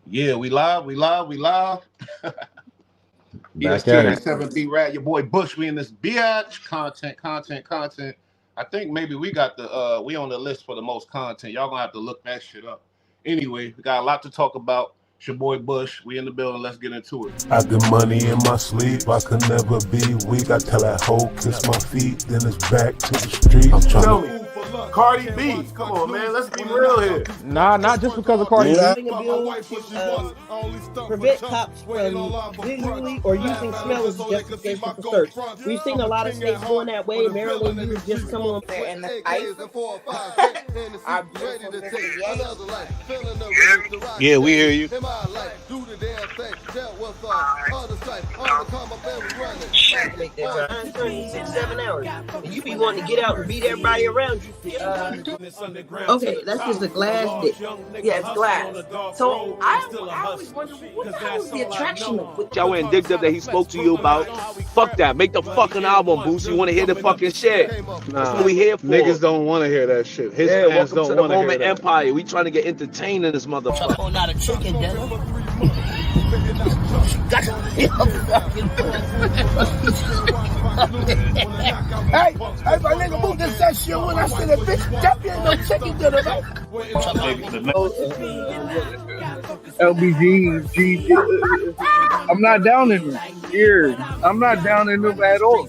Yeah, we live, we live, we live. Back EST at it. 7 B Rad, your boy Bush. We in this biatch content. I think maybe we got the we on the list for the most content. Y'all gonna have to look that shit up. Anyway, we got a lot to talk about. It's your boy Bush. We in the building. Let's get into it. I get money in my sleep, I could never be weak. I tell that hoe kiss my feet, then it's back to the street. I'm Tell trying me, Cardi B, come on, man. Let's be real here. Nah, not just because of Cardi B. Prevent cops from visually or using smell as justification for search. We've seen a lot of states going that way. Maryland, you would just come on there and the ice. Yeah, we hear you. Make that time 6-7 hours. And you be wanting to get out and beat everybody around you. Okay, that's just a glass dick. Yeah, it's glass. So I always wonder what the hell is the attraction of Y'all went digged up that he spoke to you about. Fuck that. Make the fucking album, Boosie. You want to hear the fucking shit? That's what we here for. Niggas don't want to hear that shit. His fans welcome don't to the want to hear Roman that. Empire. We trying to get entertained in this motherfucker. Oh, not a chicken dinner. Hey, my nigga, move this that shit when I said that bitch. That ain't no chicken dinner, man. LBG, I'm not down in them. Here, I'm not down in them at all.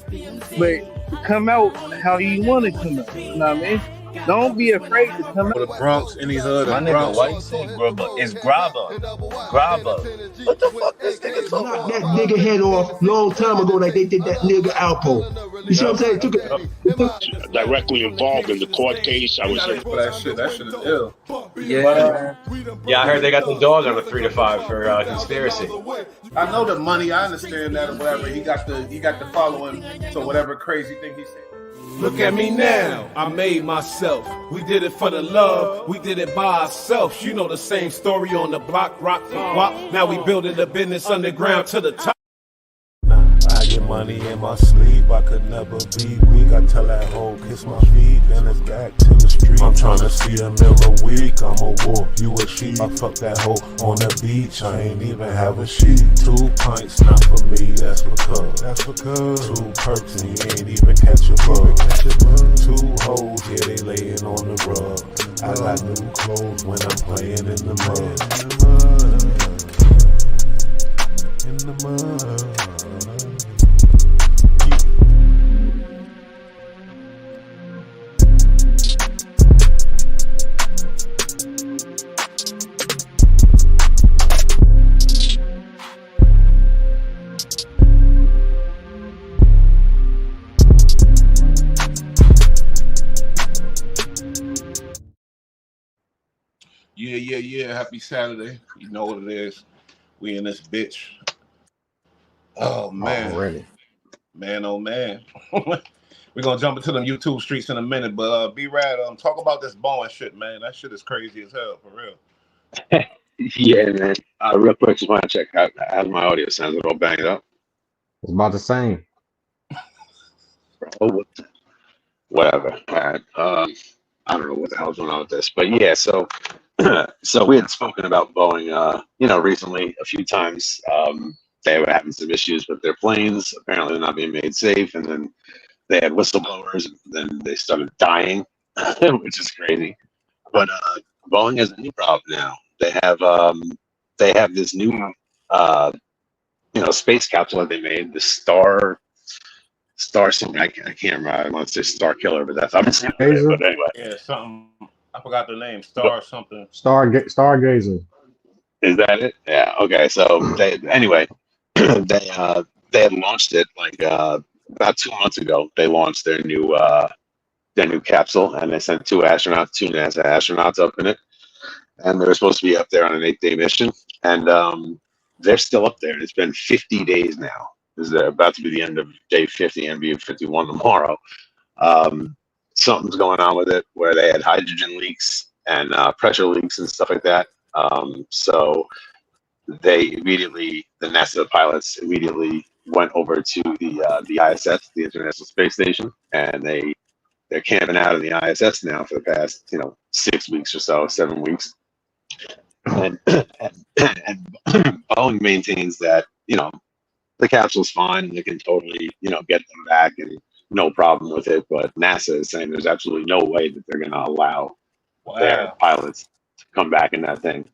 But come out how you want to come out. You know what I mean? Don't be afraid to come out. For the Bronx, any hood, My of nigga, Bronx. why you saying grubber? It's grabber. Grabber. What the fuck this nigga talking Knocked about? that nigga head off long time ago like they did that nigga Alpo. You see what I'm saying? Took it. Directly involved in the court case. I was For that shit is ill. Yeah. Yeah, I heard they got the dog on a 3 to 5 for conspiracy. I know the money. I understand that or whatever. He got the following. So whatever crazy thing he said. Look at me now, I made myself. We did it for the love, we did it by ourselves. You know the same story on the block, rock, wop. Now we building the business underground to the top. I get money in my sleep, I could never be weak. I tell that hoe kiss my feet, then it's back to the street. I'm trying to see a meal a week, I'm a wolf, you a sheep. I fuck that hoe on the beach, I ain't even have a sheet. 2 pints, not for me, that's because 2 perks and you ain't even catch a bug. 2 hoes, yeah, they laying on the rug. I got new clothes when I'm playing in the mud. In the mud. Yeah. Happy Saturday. You know what it is. We in this bitch. Oh man. Already. Man, oh man. We're gonna jump into them YouTube streets in a minute, but B Rad, talk about this Boeing shit, man. That shit is crazy as hell, for real. Yeah, man. Real quick, just want to check out how my audio sounds. It all banged up. It's about the same. Oh, whatever. All right. I don't know what the hell's going on with this, but yeah. So, so we had spoken about Boeing, recently a few times. They were having some issues with their planes. Apparently, they're not being made safe, and then they had whistleblowers, and then they started dying, which is crazy. But Boeing has a new problem now. They have this new space capsule that they made, the Star something. I can't remember. I want to say Star Killer, but that's obviously not it. But anyway. Yeah, something. I forgot the name. Star something. Stargazer. Is that it? Yeah. Okay. So they had launched it like about 2 months ago. They launched their new capsule, and they sent 2 NASA astronauts up in it, and they were supposed to be up there on an 8-day mission, and they're still up there. It's been 50 days now. This is about to be the end of day 50 and be 51 tomorrow. Something's going on with it where they had hydrogen leaks and pressure leaks and stuff like that. So the NASA pilots immediately went over to the ISS, the International Space Station, and they're camping out in the ISS now for the past 6 weeks or so, 7 weeks. And and Boeing maintains that, the capsule's fine and they can totally, get them back and no problem with it. But NASA is saying there's absolutely no way that they're going to allow their pilots to come back in that thing.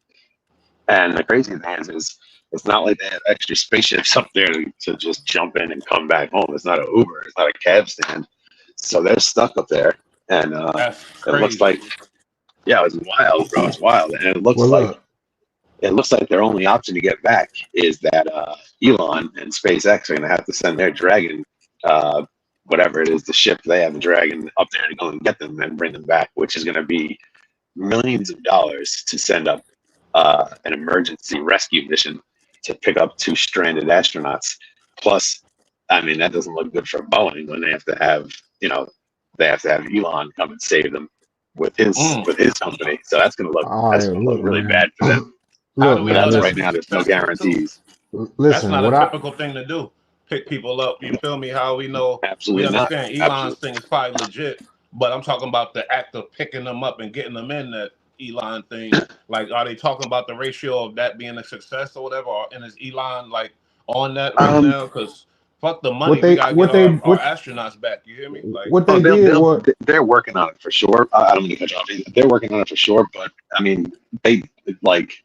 And the crazy thing is it's not like they have extra spaceships up there to just jump in and come back home. It's not an Uber. It's not a cab stand. So they're stuck up there. And it looks like, yeah, it's wild, bro. It's wild. And it looks like their only option to get back is that Elon and SpaceX are going to have to send their Dragon, whatever it is, the ship they have, a Dragon, up there to go and get them and bring them back, which is going to be millions of dollars to send up an emergency rescue mission to pick up 2 stranded astronauts. Plus, I mean, that doesn't look good for Boeing when they have to have, Elon come and save them with his company. So that's going to look really bad for them. Look, man, right now, there's no guarantees. Listen, that's not a typical thing to do. Pick people up. You feel me? How we know? Absolutely we understand not. Elon's thing is probably legit, but I'm talking about the act of picking them up and getting them in that Elon thing. Like, are they talking about the ratio of that being a success or whatever? And is Elon like on that right now? Because fuck the money, we gotta get our astronauts back. You hear me? Like, what they did was they're working on it for sure. I don't mean to cut you off. They're working on it for sure, but I mean, they like.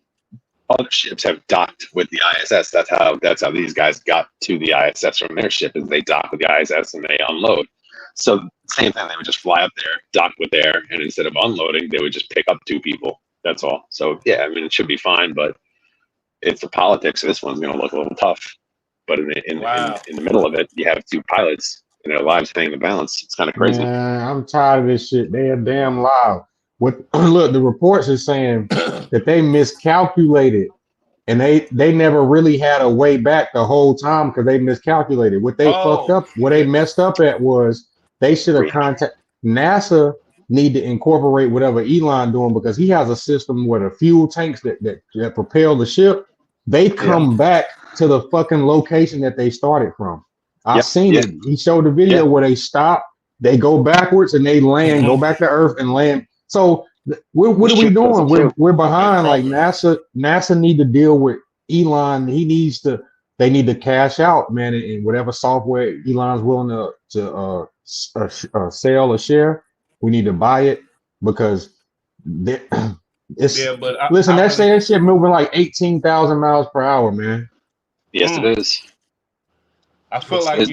Other ships have docked with the ISS. That's how these guys got to the ISS from their ship, is they dock with the ISS and they unload. So same thing, they would just fly up there, dock with there, and instead of unloading, they would just pick up 2 people. That's all. So yeah, I mean, it should be fine, but it's the politics. This one's going to look a little tough. But in the middle of it, you have 2 pilots and their lives hanging in the balance. It's kind of crazy. Man, I'm tired of this shit. They are damn loud. Look, the reports are saying that they miscalculated and they never really had a way back the whole time because they miscalculated. What they fucked up, what they messed up at was they should have contacted NASA. Need to incorporate whatever Elon doing because he has a system where the fuel tanks that propel the ship, they come back to the fucking location that they started from. I've seen it. He showed the video where they stop, they go backwards and they land, go back to Earth and land. So what are we doing? We're behind. Like NASA need to deal with Elon. They need to cash out, man, and whatever software Elon's willing to sell or share, we need to buy it because it's. Yeah, but that shit moving like 18,000 miles per hour, man. Yes, it is. I feel like there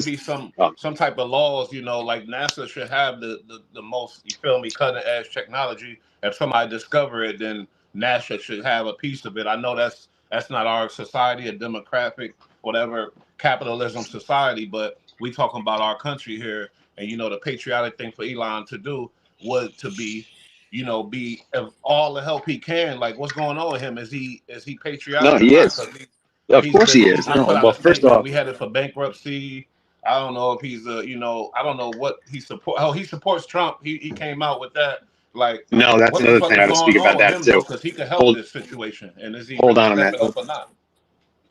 should be some type of laws, like NASA should have the most, you feel me, cutting edge technology. If somebody discover it, then NASA should have a piece of it. I know that's not our society, a democratic, whatever, capitalism society, but we talking about our country here, and the patriotic thing for Elon to do was to be, be of all the help he can. Like, what's going on with him? Is he patriotic? No, he is. Of course he is. No, well, first off, we headed for bankruptcy. I don't know if he's I don't know what he supports. Oh, he supports Trump. He came out with that. Like, no, that's another thing I have to speak about that too. Because he could help this situation, and is he hold on a minute? Up or not?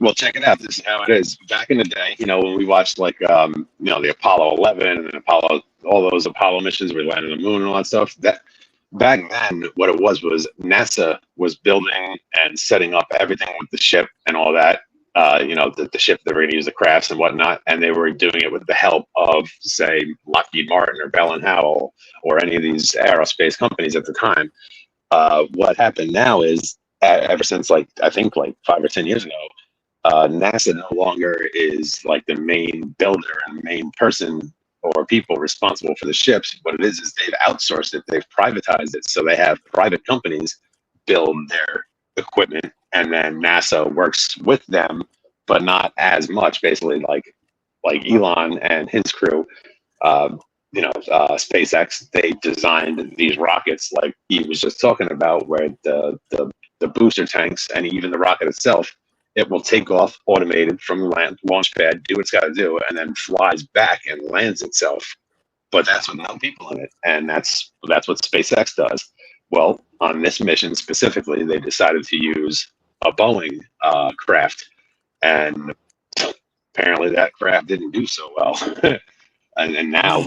Well, check it out. This is how it is. Back in the day, when we watched like the Apollo 11 and all those Apollo missions, we landed on the moon and all that stuff. That back then, what it was NASA was building and setting up everything with the ship and all that. The ship they were going to use, the crafts and whatnot, and they were doing it with the help of, say, Lockheed Martin or Bell and Howell or any of these aerospace companies at the time. What happened now is, ever since I think 5 or 10 years ago, NASA no longer is like the main builder and main person or people responsible for the ships. What it is they've outsourced it, they've privatized it, so they have private companies build their equipment, and then NASA works with them, but not as much. Basically, like Elon and his crew, SpaceX, they designed these rockets, like he was just talking about, where the booster tanks and even the rocket itself, it will take off automated from the launch pad, do what it's got to do, and then flies back and lands itself. But that's with no people in it, and that's what SpaceX does. Well, on this mission specifically, they decided to use a Boeing craft, and apparently that craft didn't do so well. And now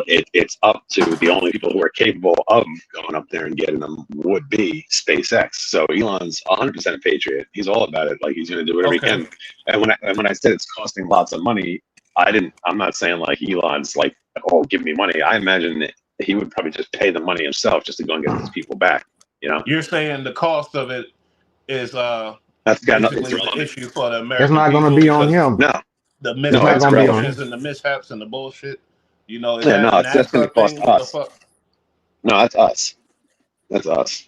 it's up to the only people who are capable of going up there and getting them would be SpaceX. So Elon's 100% a patriot. He's all about it. Like, he's going to do whatever he can. And when I said it's costing lots of money, I'm not saying like Elon's like, oh, give me money. I imagine that he would probably just pay the money himself just to go and get these people back. You know, you're saying the cost of it is that's got nothing basically to the issue for the American It's not going to people be on him. No, the it's not going to be on him. miscalculations and the mishaps and the bullshit. You know, is yeah, that no, that's going to cost thing? What us. the fuck? No, that's us. That's us.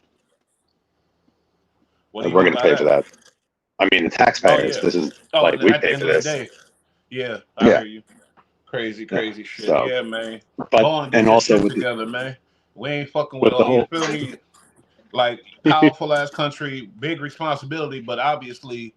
What do you We're mean going to by pay that? for that. I mean, the taxpayers. This is like we at the pay end for of the this. day. Yeah, I hear you. Crazy shit. So, Yeah, man. but Go on, get and your also shit with together, man. We ain't fucking with the all, you whole feel me? Like, powerful ass country, big responsibility, but obviously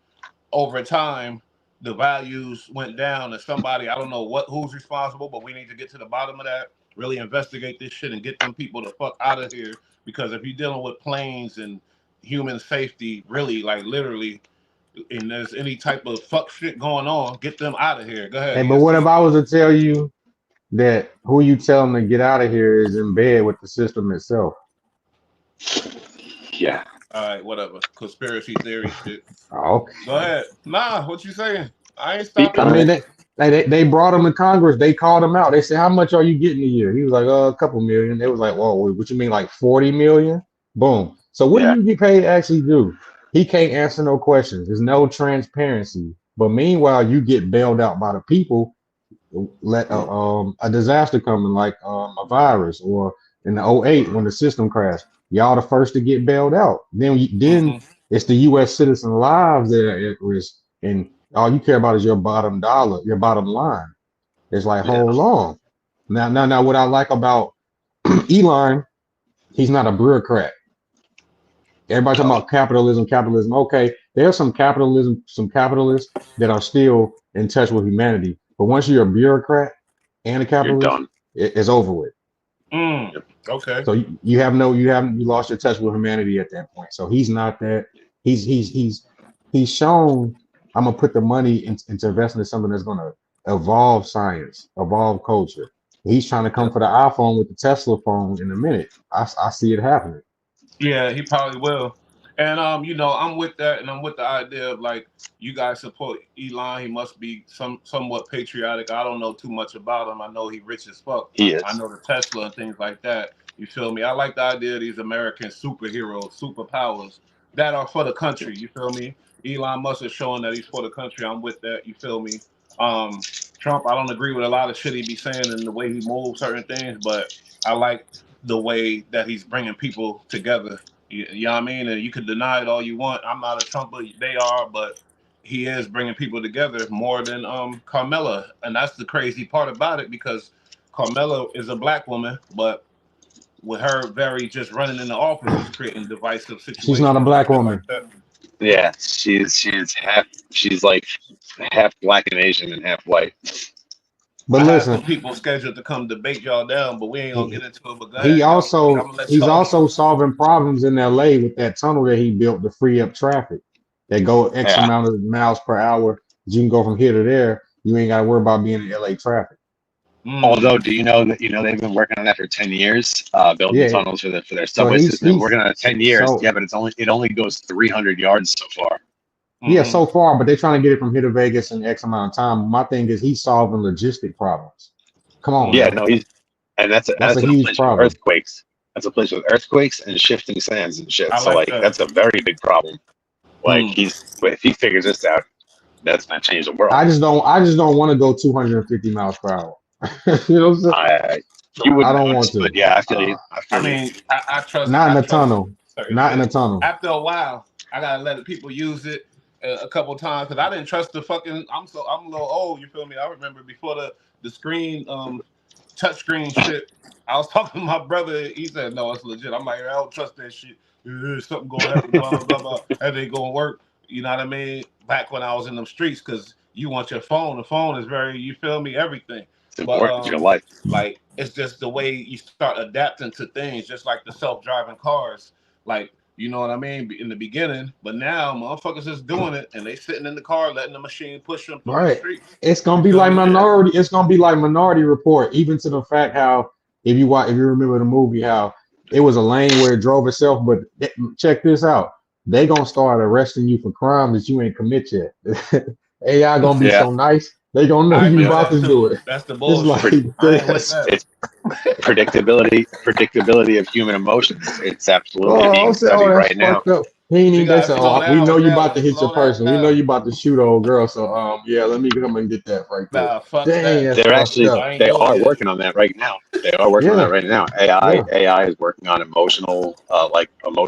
over time the values went down and somebody, I don't know who's responsible, but we need to get to the bottom of that, really investigate this shit and get them people the fuck out of here. Because if you're dealing with planes and human safety, really, like literally, and there's any type of fuck shit going on, get them out of here. Go ahead, Hey, but what if EST. I was to tell you that who you tell them to get out of here is in bed with the system itself? Yeah. All right, whatever. Conspiracy theory shit. Okay. Go ahead. Nah, what you saying? I ain't Speak stopping I on you. mean, it. they brought him to Congress. They called him out. They said, "How much are you getting a year?" He was like, "A couple million." They was like, "Whoa, what you mean, like 40 million?" Boom. So what do Yeah. you get paid to actually do? He can't answer no questions. There's no transparency. But meanwhile, you get bailed out by the people. Let a disaster coming like a virus, or in the '08 when the system crashed. Y'all the first to get bailed out. Then it's the U.S. citizen lives that are at risk, and all you care about is your bottom dollar, your bottom line. It's like, Yeah. hold on. Now, what I like about Elon, he's not a bureaucrat. Everybody talking about capitalism. Okay, there's some capitalists that are still in touch with humanity. But once you're a bureaucrat and a You're capitalist, done. it's over with. Okay. So you lost your touch with humanity at that point. So he's not that. He's shown, I'm gonna put the money into investing in something that's gonna evolve science, evolve culture. He's trying to come for the iPhone with the Tesla phone in a minute. I see it happening. Yeah, he probably will. And you know, I'm with that, and I'm with the idea of like you guys support Elon. He must be somewhat patriotic. I don't know too much about him. I know he rich as fuck. He I is. know the Tesla and things like that. You feel me? I like the idea of these American superheroes, superpowers that are for the country. You feel me? Elon Musk is showing that he's for the country. I'm with that. You feel me? Trump, I don't agree with a lot of shit he be saying and the way he moves certain things, but I like the way that he's bringing people together. You know what I mean? And you can deny it all you want. I'm not a Trumper. They are, but he is bringing people together more than Carmela. And that's the crazy part about it, because Carmela is a black woman, but with her very just running in the office is creating divisive She's not a situations and black shit like woman. that. Yeah. She's like half black and Asian and half white. But I have listen, some people scheduled to come debate y'all down, but we ain't gonna he, get into it. But go ahead, y'all. I'm gonna let he's y'all. also solving problems in LA with that tunnel that he built to free up traffic. That go X Yeah. amount of miles per hour. You can go from here to there. You ain't got to worry about being in LA traffic. Although, do you know that they've been working on that for 10 years, building Yeah. tunnels for their So subway system. They've been working on it 10 years. so Yeah, but it only goes 300 yards so far. yeah, so far, but they're trying to get it from here to Vegas in X amount of time. My thing is he's solving logistic problems. Come on, Yeah, now. no, that's That's a a huge place with problem. earthquakes. That's a place with earthquakes and shifting sands and shit. I So like like that. that's a very big problem. Like if he figures this out, that's gonna change the world. I just don't want to go 250 miles per hour. You know what I'm saying? You I wouldn't don't notice, want to. but yeah, I feel you. I mean, I trust. Not in I the trust tunnel. certain Not in shit. the tunnel. After a while, I gotta let people use it a couple times because I didn't trust the fucking. I'm a little old. You feel me? I remember before the screen touch screen shit. I was talking to my brother. He said, "No, it's legit." I'm like, I don't trust that shit. Something gonna happen. Blah blah blah blah. That ain't gonna work. You know what I mean? Back when I was in them streets, because you want your phone. The phone is very. You feel me? Everything. It's But important to your life. like it's just the way you start adapting to things, just like the self-driving cars. Like You know what I mean? In the beginning, but now motherfuckers is doing it, and they sitting in the car letting the machine push them through the Right. streets. It's gonna You be feel like me? Yeah. Minority. It's gonna be like Minority Report, even to the fact how if you remember the movie, how it was a lane where it drove itself. But check this out, they gonna start arresting you for crimes that you ain't commit yet. AI gonna be Yeah. so nice, they gonna know I you agree with about that to do too. it. That's the It's like bullshit. I ain't with that. It's predictability of human emotions. It's absolutely oh, I'm being saying, oh, studied that's right now. fucked up. He ain't We even, they gotta said, slow we know down with you that about to one. hit your Slow that person. We know down. you about to shoot old girl. So yeah, let me come and get that right quick. Nah, fuck Dang, that. that's They're fucked actually up. I ain't they doing are it. working on that right now. They are working on Yeah, that right now. yeah. AI is working on emotional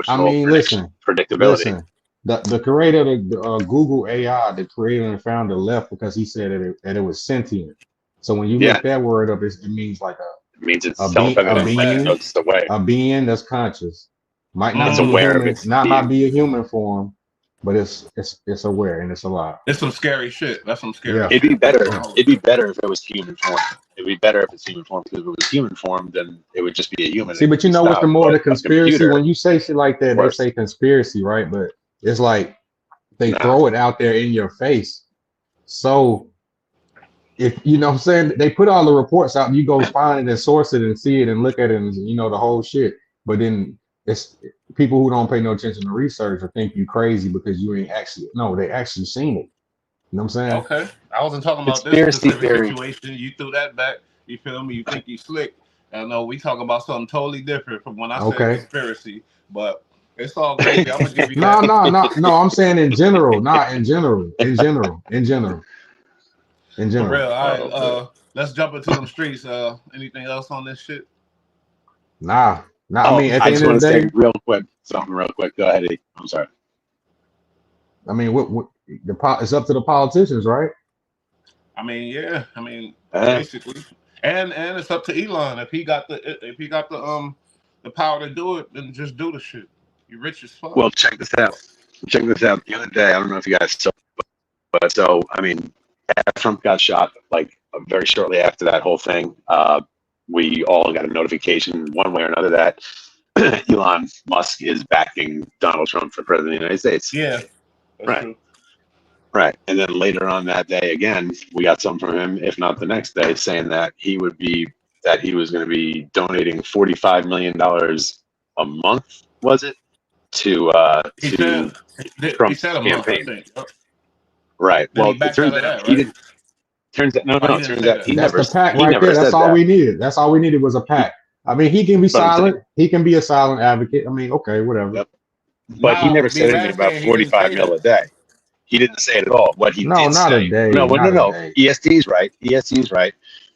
I emotional mean, listen, predictability. listen. The creator of Google AI, the creator and founder, left because he said that it was sentient. So when you Yeah, look that word up, it means like it means it's a self-evident. Like it being, knows it's the way. a being that's conscious. Might not It's be a aware of human, its not might being. be a human form, but it's aware and it's alive. It's some scary shit. That's some scary Yeah, It'd be shit. better. yeah. It'd be better if it was human form. It'd be better if it's human form because if it was human form, then it would just be a human. See, It but could you be know what's the stopped. more But the a conspiracy? computer, When you say shit like that, they worse. say conspiracy, right? But it's like they Nah. throw it out there in your face. So if you know what I'm saying, they put all the reports out, you go find it and source it and see it and look at it and you know the whole shit. But then it's people who don't pay no attention to research or think you crazy because you ain't actually they actually seen it. You know what I'm saying? Okay. I wasn't talking about this Conspiracy specific theory. situation. You threw that back. You feel me? You think you slick. I know we talk about something totally different from when I said Okay. conspiracy, but it's all gravy. I'm gonna give you No, that. no, no, no. I'm saying in general, not in general, in general, in general, in For general. real. All right. Oh, man. Let's jump into them streets. Anything else on this shit? Nah, nah. I Oh, mean, at I the just end of want the to say day, something real quick. Go ahead, Eddie. I'm sorry. I mean, it's up to the politicians, right? I mean, yeah. I mean, Uh, basically, and it's up to Elon if he got the power to do it, then just do the shit. You rich as fuck. well, check this out. Check this out. The other day, I don't know if you guys saw, but so I mean, after Trump got shot, like very shortly after that whole thing, we all got a notification one way or another that Elon Musk is backing Donald Trump for president of the United States. Yeah, that's Right. true. Right. And then later on that day again, we got something from him, if not the next day, saying that he was going to be donating $45 million a month, was it? He said To he Trump's said a month, I campaign. think. Yep. Right. Then he Well, it backed out turns of out that, he right? didn't turns out no Oh, he no, it didn't turns say out that. That's the pack he right never there. That's said all that. we needed. That's all we needed was a pack. I mean, he can be But I'm saying, silent. He can be a silent advocate. I mean, okay, whatever. yep. But he Nah, never but B said anything Rad about saying he didn't 45 say mil that. a day. He didn't say it at all. What he No, did not a say, day. no, well, no, Not a no. day. EST's right. EST's right.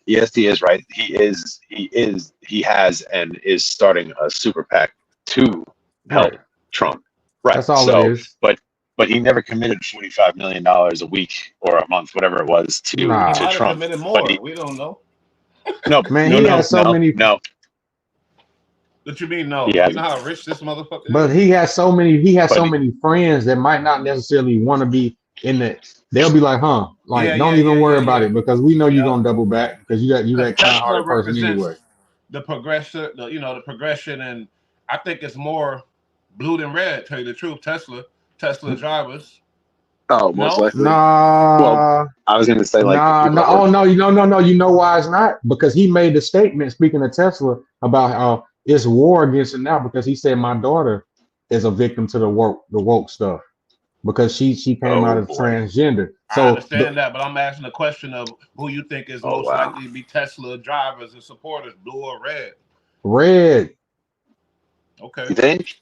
EST is right. He has and is starting a super PAC to help Right. Trump. Right. That's all it So, is. but he never committed $45 million a week or a month, whatever it was, He Nah, to might have Trump. committed But more. We don't know. man, he has so many. No. What you mean He no? You know hasn't. how rich this motherfucker But is? he has so many. He has But so many friends that might not necessarily want to be in the. They'll be like, huh? Yeah, Like, don't yeah, even yeah, worry yeah, about yeah. it because we know you're Yep. gonna double back because you Because that Tesla kind-hearted person anyway. represents the progression, the progression, and I think it's more blue than red. Tell you the truth, Tesla drivers. oh, most No, likely. Well, Nah, I was going to say like the nah, people no. that Oh work. no, no. You know why it's not? Because he made the statement speaking of Tesla about how it's war against it now because he said my daughter is a victim to the woke stuff because she came out Oh as boy. transgender. I So understand that, but I'm asking the question of who you think is Oh most wow. likely to be Tesla drivers and supporters, blue or red. red. Okay. You think?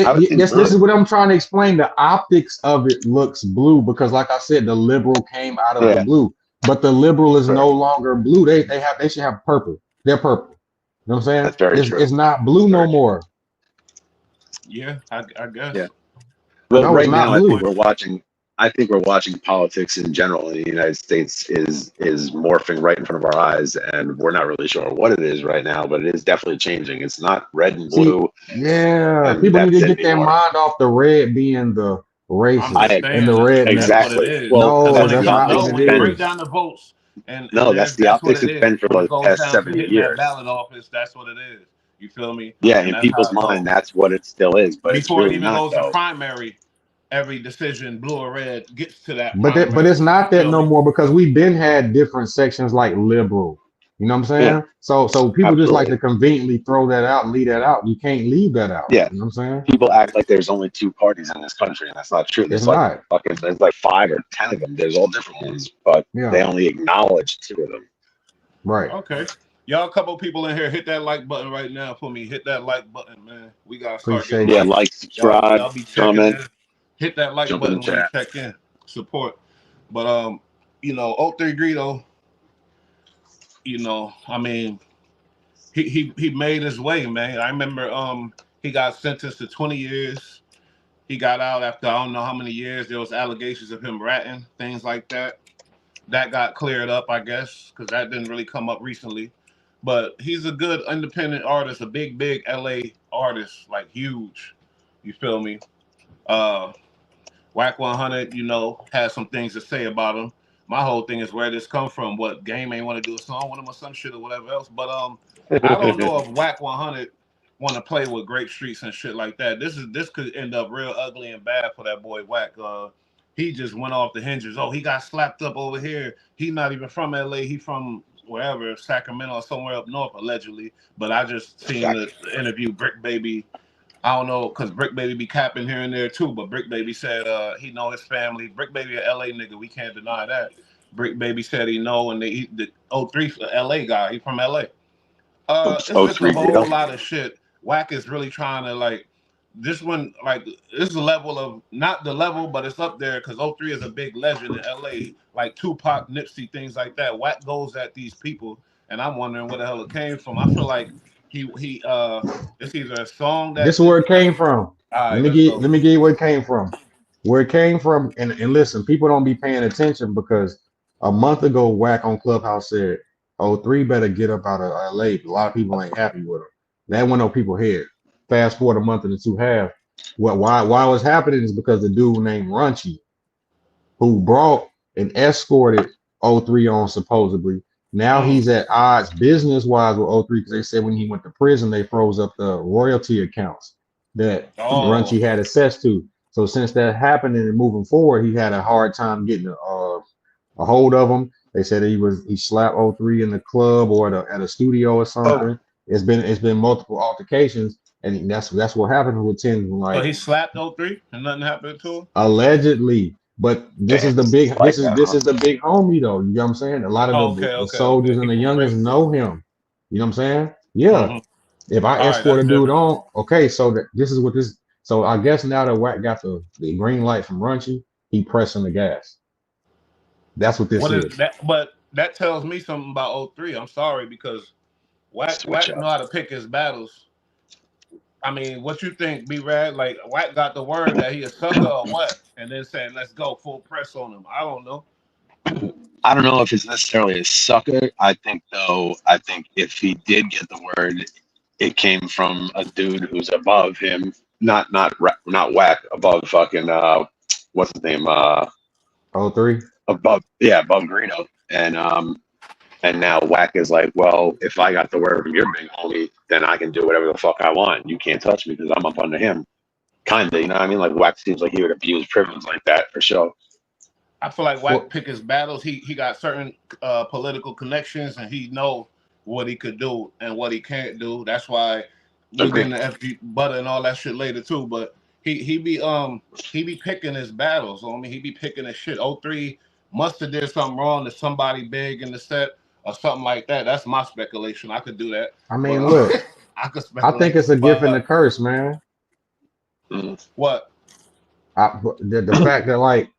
I would This think is blue. what I'm trying to explain. The optics of it looks blue because, like I said, the liberal came out of the Yeah. blue, but the liberal is no Correct. longer blue. They should have purple. They're purple. You know what I'm saying? That's very true. It's not blue no Very true. more. Yeah, I guess. Yeah. Well, No, it's right not now blue. I think we're watching politics in general in the United States is morphing right in front of our eyes, and we're not really sure what it is right now, but it is definitely changing. It's not red and See, blue, yeah, and people need that's to it get their anymore. mind off the red being the I'm racist just and the saying that's redneck. what it Exactly. is. Well, Because No, when that's it that's the comes not no, what optics it it's when you been. break is. down the votes and No, there's that's the that's what optics it it's is. been for When it like the goes past down to 70 hitting that years. ballot office, that's what it is. You feel me? Yeah, And in that's people's how it mind, goes. that's what it still is, but it's Before it really even not goes to though. primary, every decision, blue or red, gets to that But it's primary. You not that feel no me? more because we've been had different sections like liberal. You know what I'm Yeah, saying? So people just like absolutely. to conveniently throw that out and leave that out. You can't leave that out. Yeah, You know what I'm saying? people act like there's only two parties in this country, and that's not true. It's There's like not. fucking, there's like 5 or 10 of them. There's all different ones, but they Yeah. only acknowledge 2 of them. Right. Okay. Y'all, a couple people in here, hit that like button right now for me. Hit that like button, man. We gotta start getting Appreciate Yeah, you. likes. like, Y'all, subscribe, y'all be checking comment, in. Hit that like jump in the button when you chat. check in. Support. But you know, 03 Greedo, you know, I mean, he made his way, man. I remember he got sentenced to 20 years. He got out after I don't know how many years. There was allegations of him ratting, things like that. That got cleared up, I guess, because that didn't really come up recently. But he's a good independent artist, a big LA artist, like huge. You feel me? Uh Wack 100, you know, has some things to say about him. My whole thing is where this come from. What Game ain't want to do a song with him or some shit or whatever else. But I don't know if Wack 100 want to play with Great Streets and shit like that. This could end up real ugly and bad for that boy Wack. He just went off the hinges. Oh, he got slapped up over here. He not even from LA. He from wherever, Sacramento or somewhere up north allegedly. But I just seen the interview Brick Baby. I don't know, cause Brick Baby be capping here and there too. But Brick Baby said he know his family. Brick Baby a LA nigga, we can't deny that. Brick Baby said he know, and the '03 LA guy, he from LA. Oops, It's just a 03 whole Greedo. lot of shit. Wack is really trying to like this one, like this is a level of not the level, but it's up there because '03 is a big legend in LA, like Tupac, Nipsey, things like that. Wack goes at these people, and I'm wondering where the hell it came from. I feel like he it's either a song This that is where this it came from. all right, let's go. Let me get you where it came from. Where it came from, and listen, people don't be paying attention because a month ago, Wack on Clubhouse said, "Oh, 3 better get up out of LA." A lot of people ain't happy with him. That went on people's head. Fast forward a month and the two half. Why it was happening is because the dude named Runchy, who brought and escorted '03 on supposedly. Now he's at odds business wise with '03 because they said when he went to prison, they froze up the royalty accounts that Oh, Runchy had access to. So since that happened and moving forward, he had a hard time getting a hold of him. They said he slapped '03 in the club or at a studio or something. It's been multiple altercations, and that's what happened with 10. so Like he slapped '03 and nothing happened to him. allegedly, but this Damn, is the big like that, this huh? is the big homie though. You know what I'm saying? A lot of Oh, okay, the okay, okay. soldiers and He the from youngers Raven. know him. You know what I'm saying? Yeah. Hmm. If I All right, escort that's a dude different. on, okay, so that this is what this. So I guess now that Wack got the green light from Runchy, he pressing the gas. That's what this What is is. that? But that tells me something about '03. I'm sorry because Switch Wack up. know how to pick his battles. I mean, what you think, B Rad? Like Wack got the word that he a sucker or what, and then saying let's go full press on him. I don't know. I don't know if it's necessarily a sucker. I think if he did get the word, it came from a dude who's above him, not Wack, above fucking what's his name? '03. Above Greedo. And now Wack is like, well, if I got the word from your big homie, then I can do whatever the fuck I want. You can't touch me because I'm up under him. Kinda, you know what I mean? Like Wack seems like he would abuse privilege like that for sure. I feel like Wack Well, pick his battles. He got certain political connections, and he know what he could do and what he can't do. That's why we get Agree. into FG Butta and all that shit later too. But he be picking his battles. I mean, he be picking his shit. '03 must have did something wrong to somebody big in the set or something like that. That's my speculation. I could do that, I but mean, look, I could I think speculate. it's a gift and a But curse, man. what? The fact that like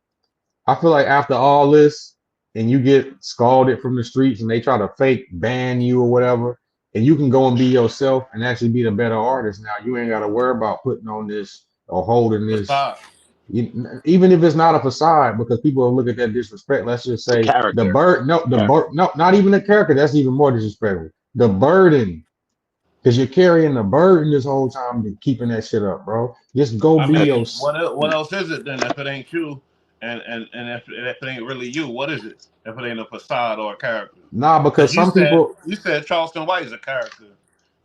I feel like after all this, and you get scalded from the streets, and they try to fake ban you or whatever, and you can go and be yourself and actually be the better artist. Now you ain't got to worry about putting on this or holding this. Facade. Even if it's not a facade, because people will look at that disrespect. Let's just The say character. no, not even the character. That's even more disrespectful. The burden, because you're carrying the burden this whole time to keeping that shit up, bro. Just go I be mean, your. what else is it then if it ain't you, and if it ain't really you, what is it? If it ain't a facade or a character? Nah, because Because some people you said Charleston White is a character.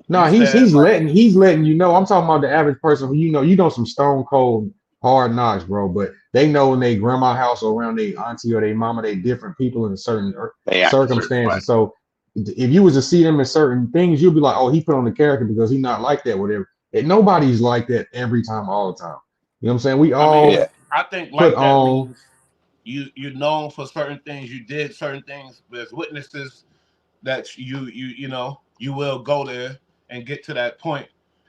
No, he's letting you know. I'm talking about the average person who you know some stone cold hard knocks, bro. But they know in their grandma house or around their auntie or their mama, they different people in certain They act a certain way. circumstances. So if you was to see them in certain things, you'll be like, oh, he put on the character because he's not like that, whatever. And nobody's like that every time, all the time. You know what I'm saying? We all I think put like that on. means you're known for certain things. You did certain things. There's witnesses that you know you will go there and get to that point,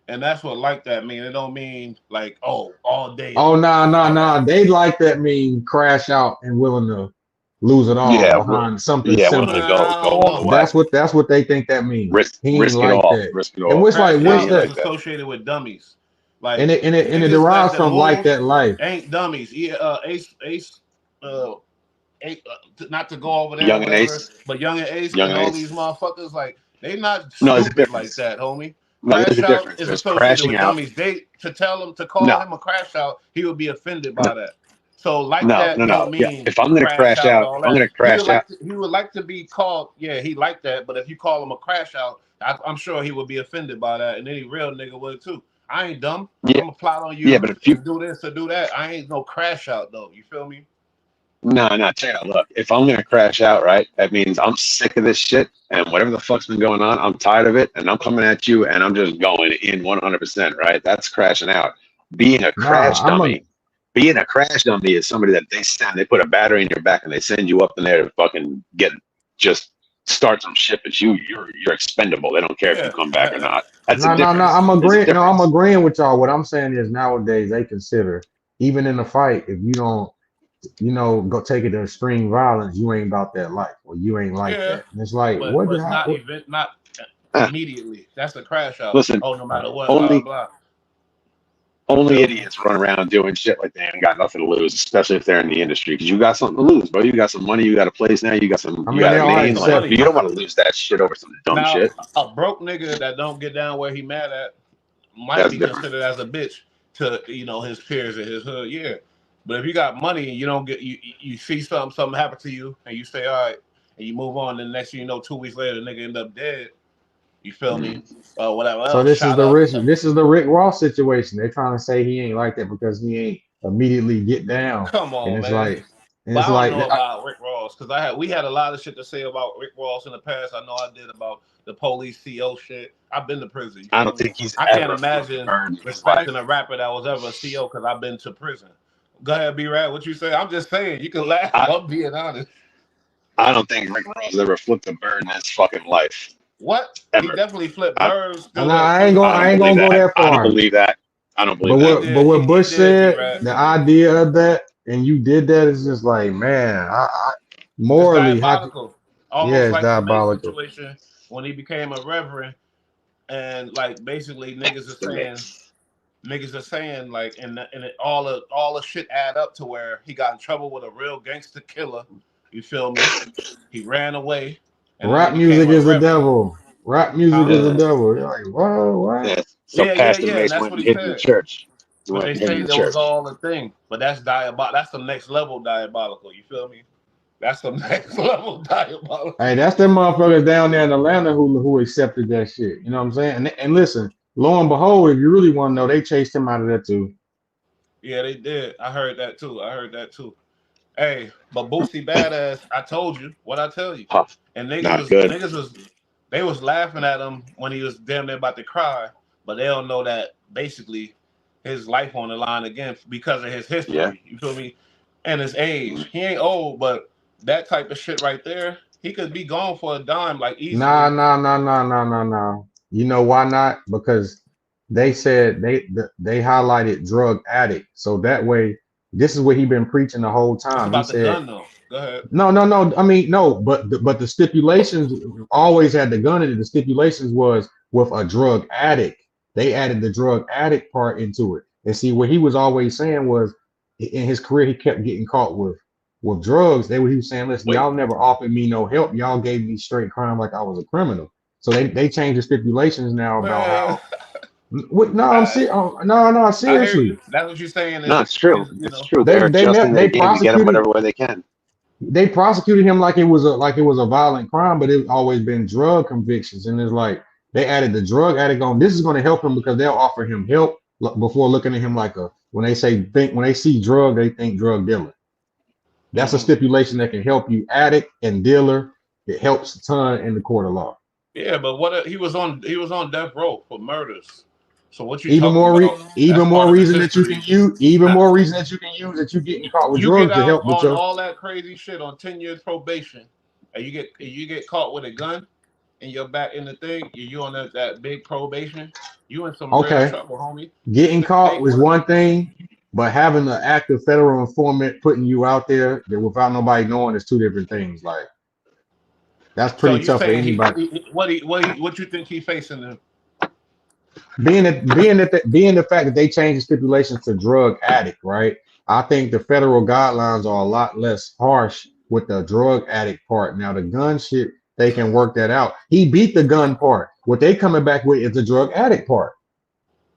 and that's what like that mean. It don't mean like all day. Oh, nah. They like that mean crash out and willing to lose it all Yeah, behind something willing to simple. go all the way. That's what they think that means. He ain't Risk it like all. that. Risk it And all. what's like, Crash what's out is that? associated with dummies. Like And it niggas derives that from like move that life. ain't dummies. Yeah, Ace, uh, not to go over there, Young and whatever. Ace. But Young and Ace Young and and all these Ace. motherfuckers, like they not No, there's a stupid like difference. that, homie. No, there's Crash a out difference. is There's associated crashing with out. dummies. They to call No, him a crash out, he would be offended no, by that. So like no, that no, don't no. Yeah, mean if I'm gonna crash crash out and out, all if I'm that. gonna crash out, He would like to be called. Yeah, he like that. But if you call him a crash out, I'm sure he would be offended by that, and any real nigga would too. I ain't dumb. yeah, I'm gonna plot on yeah. you But if you and do this or do that. I ain't no crash out though. You feel me? No, check out. Look, if I'm gonna crash out, right, that means I'm sick of this shit and whatever the fuck's been going on, I'm tired of it, and I'm coming at you, and I'm just going in 100%, right? That's crashing out. Being a Nah, crash dummy, being a crash dummy is somebody that they put a battery in your back and they send you up in there to fucking just start some shit, but you're expendable. They don't care if you come back or not. That's a no. difference. I'm There's a agreeing. No, I'm difference. agreeing with y'all. What I'm saying is nowadays they consider even in a fight, if you don't, go take it to extreme violence, you ain't about that life, or you ain't like Yeah, that. And it's like, what did but I? not immediately. That's a crash out. Listen, Oh, no matter what, blah only blah. only Feel me? idiots run around doing shit like they ain't got nothing to lose, especially if they're in the industry. Because you got something to lose, bro. You got some money, you got a place now, you got I you mean, got there a are name. Like Money. you exceptions. don't want to lose that shit over some dumb Now, shit. a broke nigga that don't get down where he mad at might That's be different. considered as a bitch to his peers in his hood. Yeah, but if you got money and you don't get you see something happen to you and you say all right and you move on, then next thing you know, 2 weeks later, the nigga end up dead. You feel me? Whatever So else, shot up. This is the Rick Ross situation. They're trying to say he ain't like that because he ain't immediately get down. Come And on, it's man. like, But I don't know about Rick Ross because we had a lot of shit to say about Rick Ross in the past. I know I did about the police CO shit. I've been to prison. You I feel don't me? think he's I can't ever flipped a imagine bird in his life. respecting a rapper that was ever a CO because I've been to prison. Go ahead, B Rad. What you say? I'm just saying. You can laugh. I'm being honest. I don't think Rick Ross ever flipped a bird in his fucking life. What? Ever. He definitely flipped birds and through I ain't the gonna go that I don't far. believe that. I don't believe But that. what He Bush did, B said, Rad. the idea of that, and you did that is just like, man, I It's morally, diabolical. yeah, Almost it's like the Mase diabolical. situation when he became a reverend and like basically niggas are saying like all the shit add up to where he got in trouble with a real gangster killer. You feel me? He ran away and then he Rap became music a is the reverend. devil. Rap music Huh? is the devil. You're like, what? Yeah. So Pastor Yeah, and Mace that's went what and he hid in the said. church. He But went they and hid say in the that was church. all a thing. But that's diabolical. That's the next level diabolical. You feel me? That's the next level diabolical. Hey, that's them motherfuckers down there in Atlanta who accepted that shit. You know what I'm saying? And listen, lo and behold, if you really want to know, they chased him out of there too. Yeah, they did. I heard that too. Hey, but Boosie badass. I told you what I tell you. Puff. And Not good. they was laughing at him when he was damn near about to cry, but they don't know that basically his life on the line again because of his history. Yeah. You feel me? And his age. He ain't old, but that type of shit right there, he could be gone for a dime like Nah. easily. You know why not? Because they said they highlighted drug addict, so that way, this is what he been preaching the whole It's time. He about the said, gun though. Go ahead. no. I mean, no, but the stipulations always had the gun in it. The stipulations was with a drug addict. They added the drug addict part into it. And see, what he was always saying was in his career, he kept getting caught with drugs. He was saying, listen, Wait. y'all never offered me no help. Y'all gave me straight crime like I was a criminal. So they changed the stipulations now about Man. how. What? No, I'm serious. No, I hear you. seriously. That's what you're saying No, is it's true. you It's know. true. They're adjusting the game to get him prosecuted whatever way they can. him like it was a violent crime, but it's always been drug convictions. And it's like They added the drug addict on. This is going to help him because they'll offer him help before looking at him like a when they see drug, they think drug dealer. That's a stipulation that can help you addict and dealer. It helps a ton in the court of law. Yeah, but what he was on death row for murders. So what you Even talking more about? even more reason that you can use that you're getting caught with You get drugs to out help with on your all that crazy shit on 10 years probation, and you get caught with a gun, and you're back in the thing. You on that big probation. You in some real okay. trouble, homie. Getting caught was one thing, but having an active federal informant putting you out there that without nobody knowing is two different things. Like that's So pretty you tough for saying anybody. what you think he facing then? Being the fact that they changed the stipulations to drug addict, right? I think the federal guidelines are a lot less harsh with the drug addict part. Now the gun shit, they can work that out. He beat the gun part. What they coming back with is the drug addict part.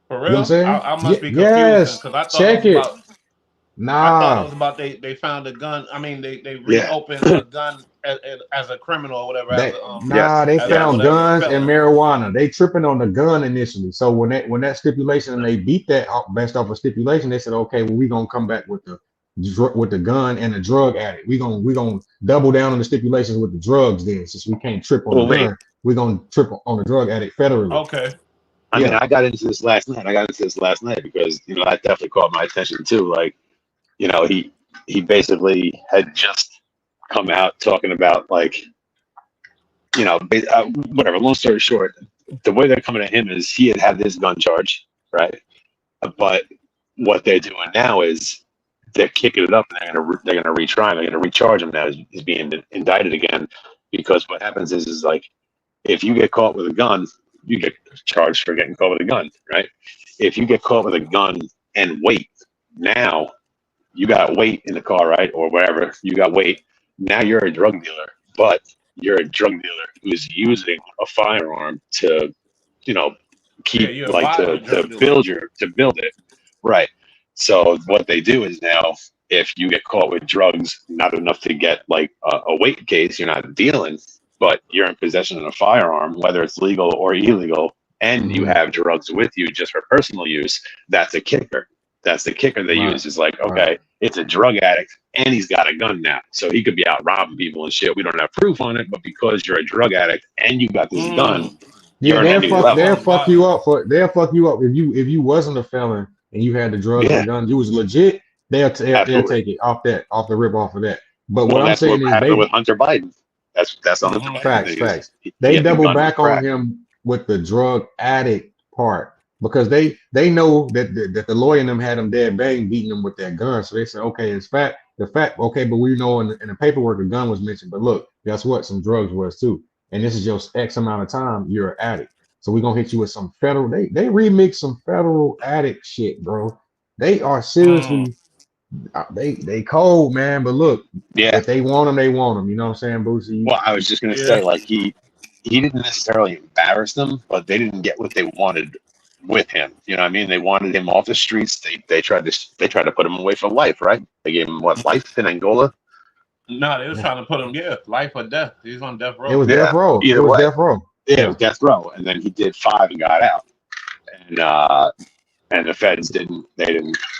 For You know what I'm real? saying? I must be confused Yes. because Check it. I thought it Nah. was about they found a gun. I mean, they Yeah. reopened a gun as a criminal or whatever, They as a found whatever guns and felon. marijuana. They tripping on the gun initially. So when that stipulation and they beat that based off of stipulation, they said, okay, well we gonna come back with the gun and the drug addict. We gonna double down on the stipulations with the drugs then. Since we can't trip on the Well, wait. gun, we gonna trip on the drug addict federally. Okay. I mean, I got into this last night because that definitely caught my attention too. Like, he basically had just come out talking about like, whatever. Long story short, the way they're coming at him is he had this gun charge, right? But what they're doing now is they're kicking it up and they're gonna retry him. They're gonna recharge him now. He's being indicted again because what happens is like if you get caught with a gun, you get charged for getting caught with a gun, right? If you get caught with a gun and wait, now you got weight in the car, right? Or wherever, you got weight. Now you're a drug dealer, but you're a drug dealer who's using a firearm to, keep to build it. Right. So what they do is now if you get caught with drugs, not enough to get like a weight case, you're not dealing, but you're in possession of a firearm, whether it's legal or illegal, and you have drugs with you just for personal use, that's a kicker. That's the kicker they use is like, okay, it's a drug addict and he's got a gun now. So he could be out robbing people and shit. We don't have proof on it, but because you're a drug addict and you got this gun, yeah, they'll fuck you up if you wasn't a felon and you had the drugs and guns, you was legit, they'll take it off the rip off of that. But what I'm saying is happened with Hunter Biden. That's on the facts. They double back on him with the drug addict part. Because they know that the lawyer and them had him dead bang beating them with that gun. So they said, okay, okay, but we know in the paperwork a gun was mentioned. But look, guess what? Some drugs was too. And this is your X amount of time, you're an addict. So we're gonna hit you with some federal, they remix some federal addict shit, bro. They are seriously they cold, man. But look, if they want them, they want them. You know what I'm saying, Boosie? Well, I was just gonna say, like he didn't necessarily embarrass them, but they didn't get what they wanted with him. You know what I mean? They wanted him off the streets. They tried to put him away for life, right? They gave him life in Angola? No, they was trying to put him, life or death. He was on death row. It was death row. Either way. Death row. Yeah, it was death row. And then he did 5 and got out. And the feds didn't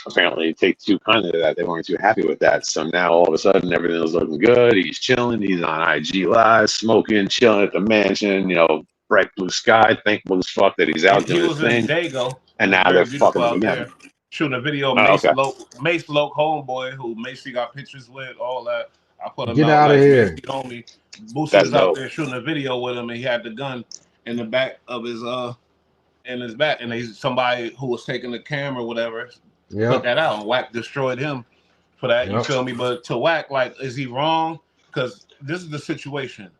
apparently take too kindly to that. They weren't too happy with that. So now all of a sudden everything was looking good. He's chilling. He's on IG Live, smoking, chilling at the mansion, bright blue sky, thankful as fuck that he's out doing his thing. Dago, and now they're fucking him again. Shooting a video of Mace Loke homeboy who Macy got pictures with, all that. I put him Get out of here. Boosie was out there shooting a video with him and he had the gun in the back of his back, and he's somebody who was taking the camera or whatever put that out, and Wack destroyed him for that. You feel me? But to Wack, like, is he wrong? Because this is the situation.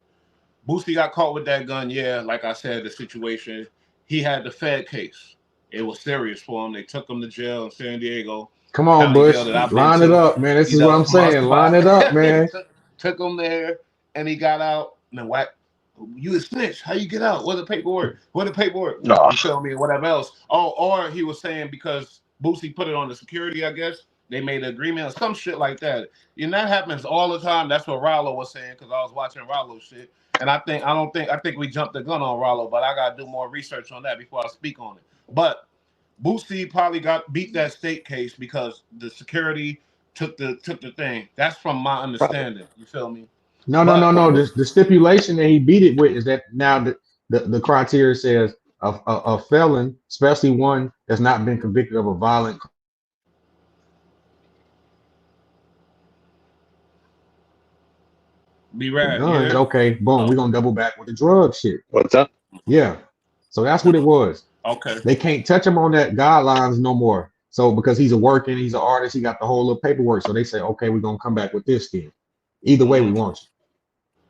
Boosie got caught with that gun. Yeah, like I said, the situation. He had the Fed case. It was serious for him. They took him to jail in San Diego. Come on, Bush. Line it up, man. This is what I'm saying. Line it up, man. Took him there, and he got out. And then Wack, you a snitch. How you get out? What the paperwork? No. You feel me? Whatever else. Oh, or he was saying because Boosie put it on the security, I guess. They made an agreement or some shit like that. And that happens all the time. That's what Rollo was saying because I was watching Rollo shit. And I think we jumped the gun on Rollo, but I gotta do more research on that before I speak on it. But Boosie probably got beat that state case because the security took the thing. That's from my Probably. understanding. You feel me? No, no, no, But no. The stipulation that he beat it with is that now the criteria says a felon, especially one that's not been convicted of a violent B Rad, you guns. here? Okay, boom, Oh, we're gonna double back with the drug shit. What's up? Yeah. So that's what it was. okay. They can't touch him on that guidelines no more. So because he's he's an artist, he got the whole little paperwork. So they say, okay, we're gonna come back with this then. Either way, we Mm-hmm. want you.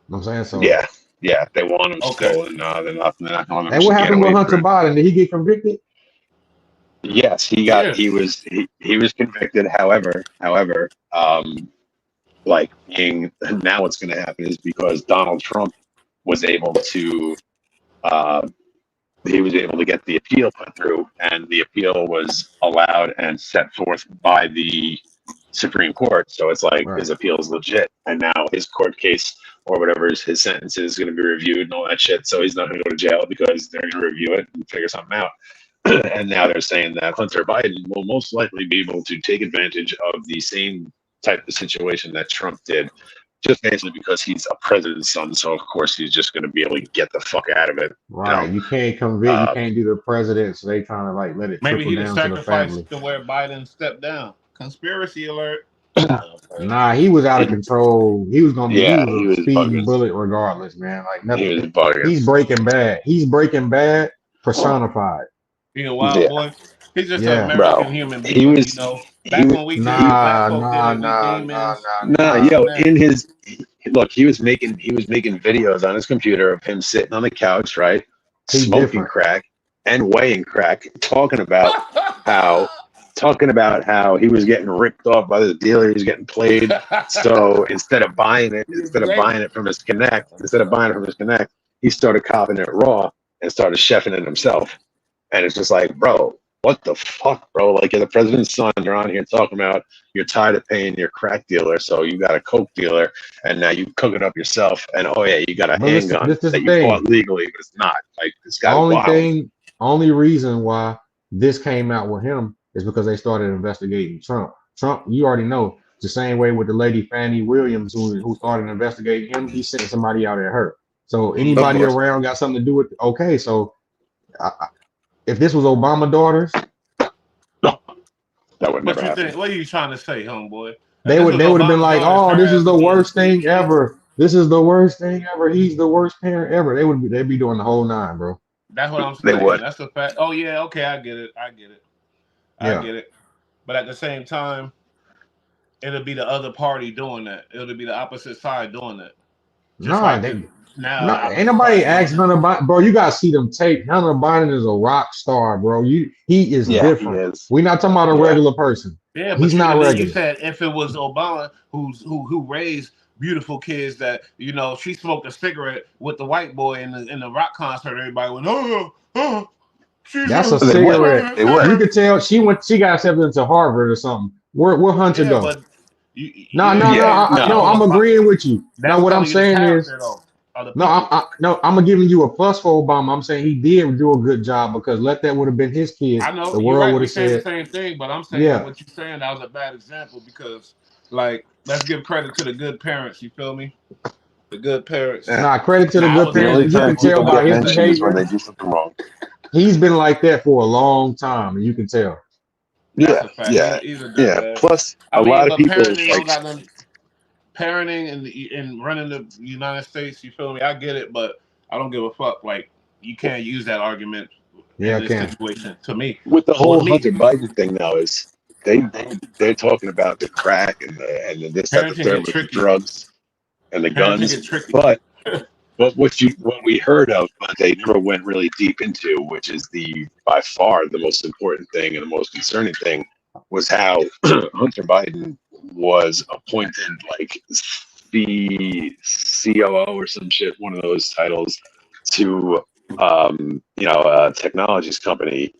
You know what I'm saying? So Yeah. If they want him Okay. still, and they're not going hey, to what get happened with away Hunter from it. Biden? Did he get convicted? Yes, Yeah. he was convicted. However, like being now what's going to happen is because Donald Trump was able to uh, he was able to get the appeal put through, and the appeal was allowed and set forth by the Supreme Court. So it's like Right. his appeal is legit, and now his court case or whatever his sentence is going to be reviewed and all that shit. So he's not going to go to jail because they're going to review it and figure something out. And now they're saying that Hunter Biden will most likely be able to take advantage of the same type of situation that Trump did, just basically because he's a president's son. So of course he's just going to be able to get the fuck out of it. Right. You can't convict, you can't do the president, so they trying to like let it Maybe trickle he the down to the sacrifice family. to where Biden stepped down. Conspiracy alert. Nah, he was out of control. He was Yeah, was he a was speeding bugging. bullet regardless, man. Like He nothing. was bugging. He's Breaking Bad. He's Breaking Bad personified. He a wild Yeah, boy. He's just an Yeah. American bro. human He being, you was. know. He Back was. when we did He, it, black Nah, folk did nah, it, we nah, nah, demons, nah, nah, nah. this yo, and that. in his look, he was making videos on his computer of him sitting on the couch, right, He smoking different. crack and weighing crack, how talking about how he was getting ripped off by the dealer, he was getting played. So instead of buying it from his connect, he started copping it raw and started chefing it himself. And it's just like, bro, what the fuck, bro? Like you're the president's son. You're on here talking about you're tired of paying your crack dealer, so you got a coke dealer, and now you cook it up yourself. And oh yeah, you got a But listen, handgun this is the that you bought thing. legally, but it's not. Like this guy's Only wild. thing, only reason why this came out with him is because they started investigating Trump. Trump, you already know, it's the same way with the lady Fannie Williams who started investigating him. He sent somebody out at her. So Of anybody course, around got something to do with. Okay, so if this was Obama daughters, no, that would What never you happen. think? What are you trying to say, homeboy? If they this would was they would have been Obama like, daughters, oh, her this is ass the would be in worst state thing jail. ever. This is the worst thing ever. He's the worst parent ever. They'd be doing the whole nine, bro. That's what I'm They saying. would. That's a fact. Oh yeah, okay, I get it. I get it. I Yeah. get it. But at the same time, it'll be the other party doing that. It'll be the opposite side doing that. Just Nah, like they now, the no, ain't opposite nobody side doing asked that. Hunter Biden, bro. You gotta see them tape. Hunter Biden is a rock star, bro. He is Yeah, he different. is. We're not talking about a Yeah, regular person. Yeah, He's but you not and then you regular. said if it was Obama who raised beautiful kids that she smoked a cigarette with the white boy in the rock concert, everybody went she's That's a a they would. cigarette. They would. You could tell she got accepted into Harvard or something. Where Hunter yeah, go? but No, yeah, no, you no, Yeah, can't no. no. I'm agreeing with you. No, That's what I'm telling you the saying is, character though of the no, people. no. I'm giving you a plus for Obama. I'm saying he did do a good job because let that would have been his kid, I know the you're world right. would We have saying the said, same thing, but I'm saying yeah. what you're saying that was a bad example because like let's give credit to the good parents. You feel me? The good parents. Yeah. Nah, credit to the Now I good was The parents, only raised and you black time can on tell people so I by get can his say mentioned is when behavior. they do something wrong. He's been like that for a long time, and you can tell. that's Yeah, a fact. yeah, He's a good yeah. dad. Plus, I a mean, lot of but people parenting like don't got nothing. Parenting and running the United States, you feel me? I get it, but I don't give a fuck. Like you can't use that argument in Yeah, this Cam. situation. To me, with the with whole me, Hunter Biden thing now is they're talking about the crack and the this that the parenting third get with the tricky. drugs and the Parenting guns, get tricky. but what we heard of, but they never went really deep into, which is the by far the most important thing and the most concerning thing, was how Hunter Biden was appointed like COO or some shit, one of those titles, to a technologies company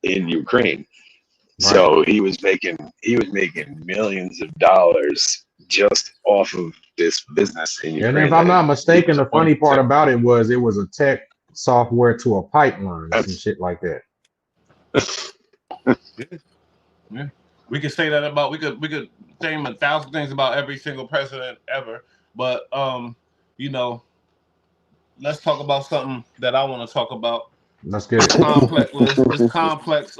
in Ukraine. So he was making millions of dollars just off of this business in And Ukraine. if I'm not He mistaken, was the funny part about it was a tech software to a pipeline, some That's shit like that. Yeah. We could say that about we could name 1,000 things about every single president ever, but you know, let's talk about something that I want to talk about. Let's get This it. complex, this complex,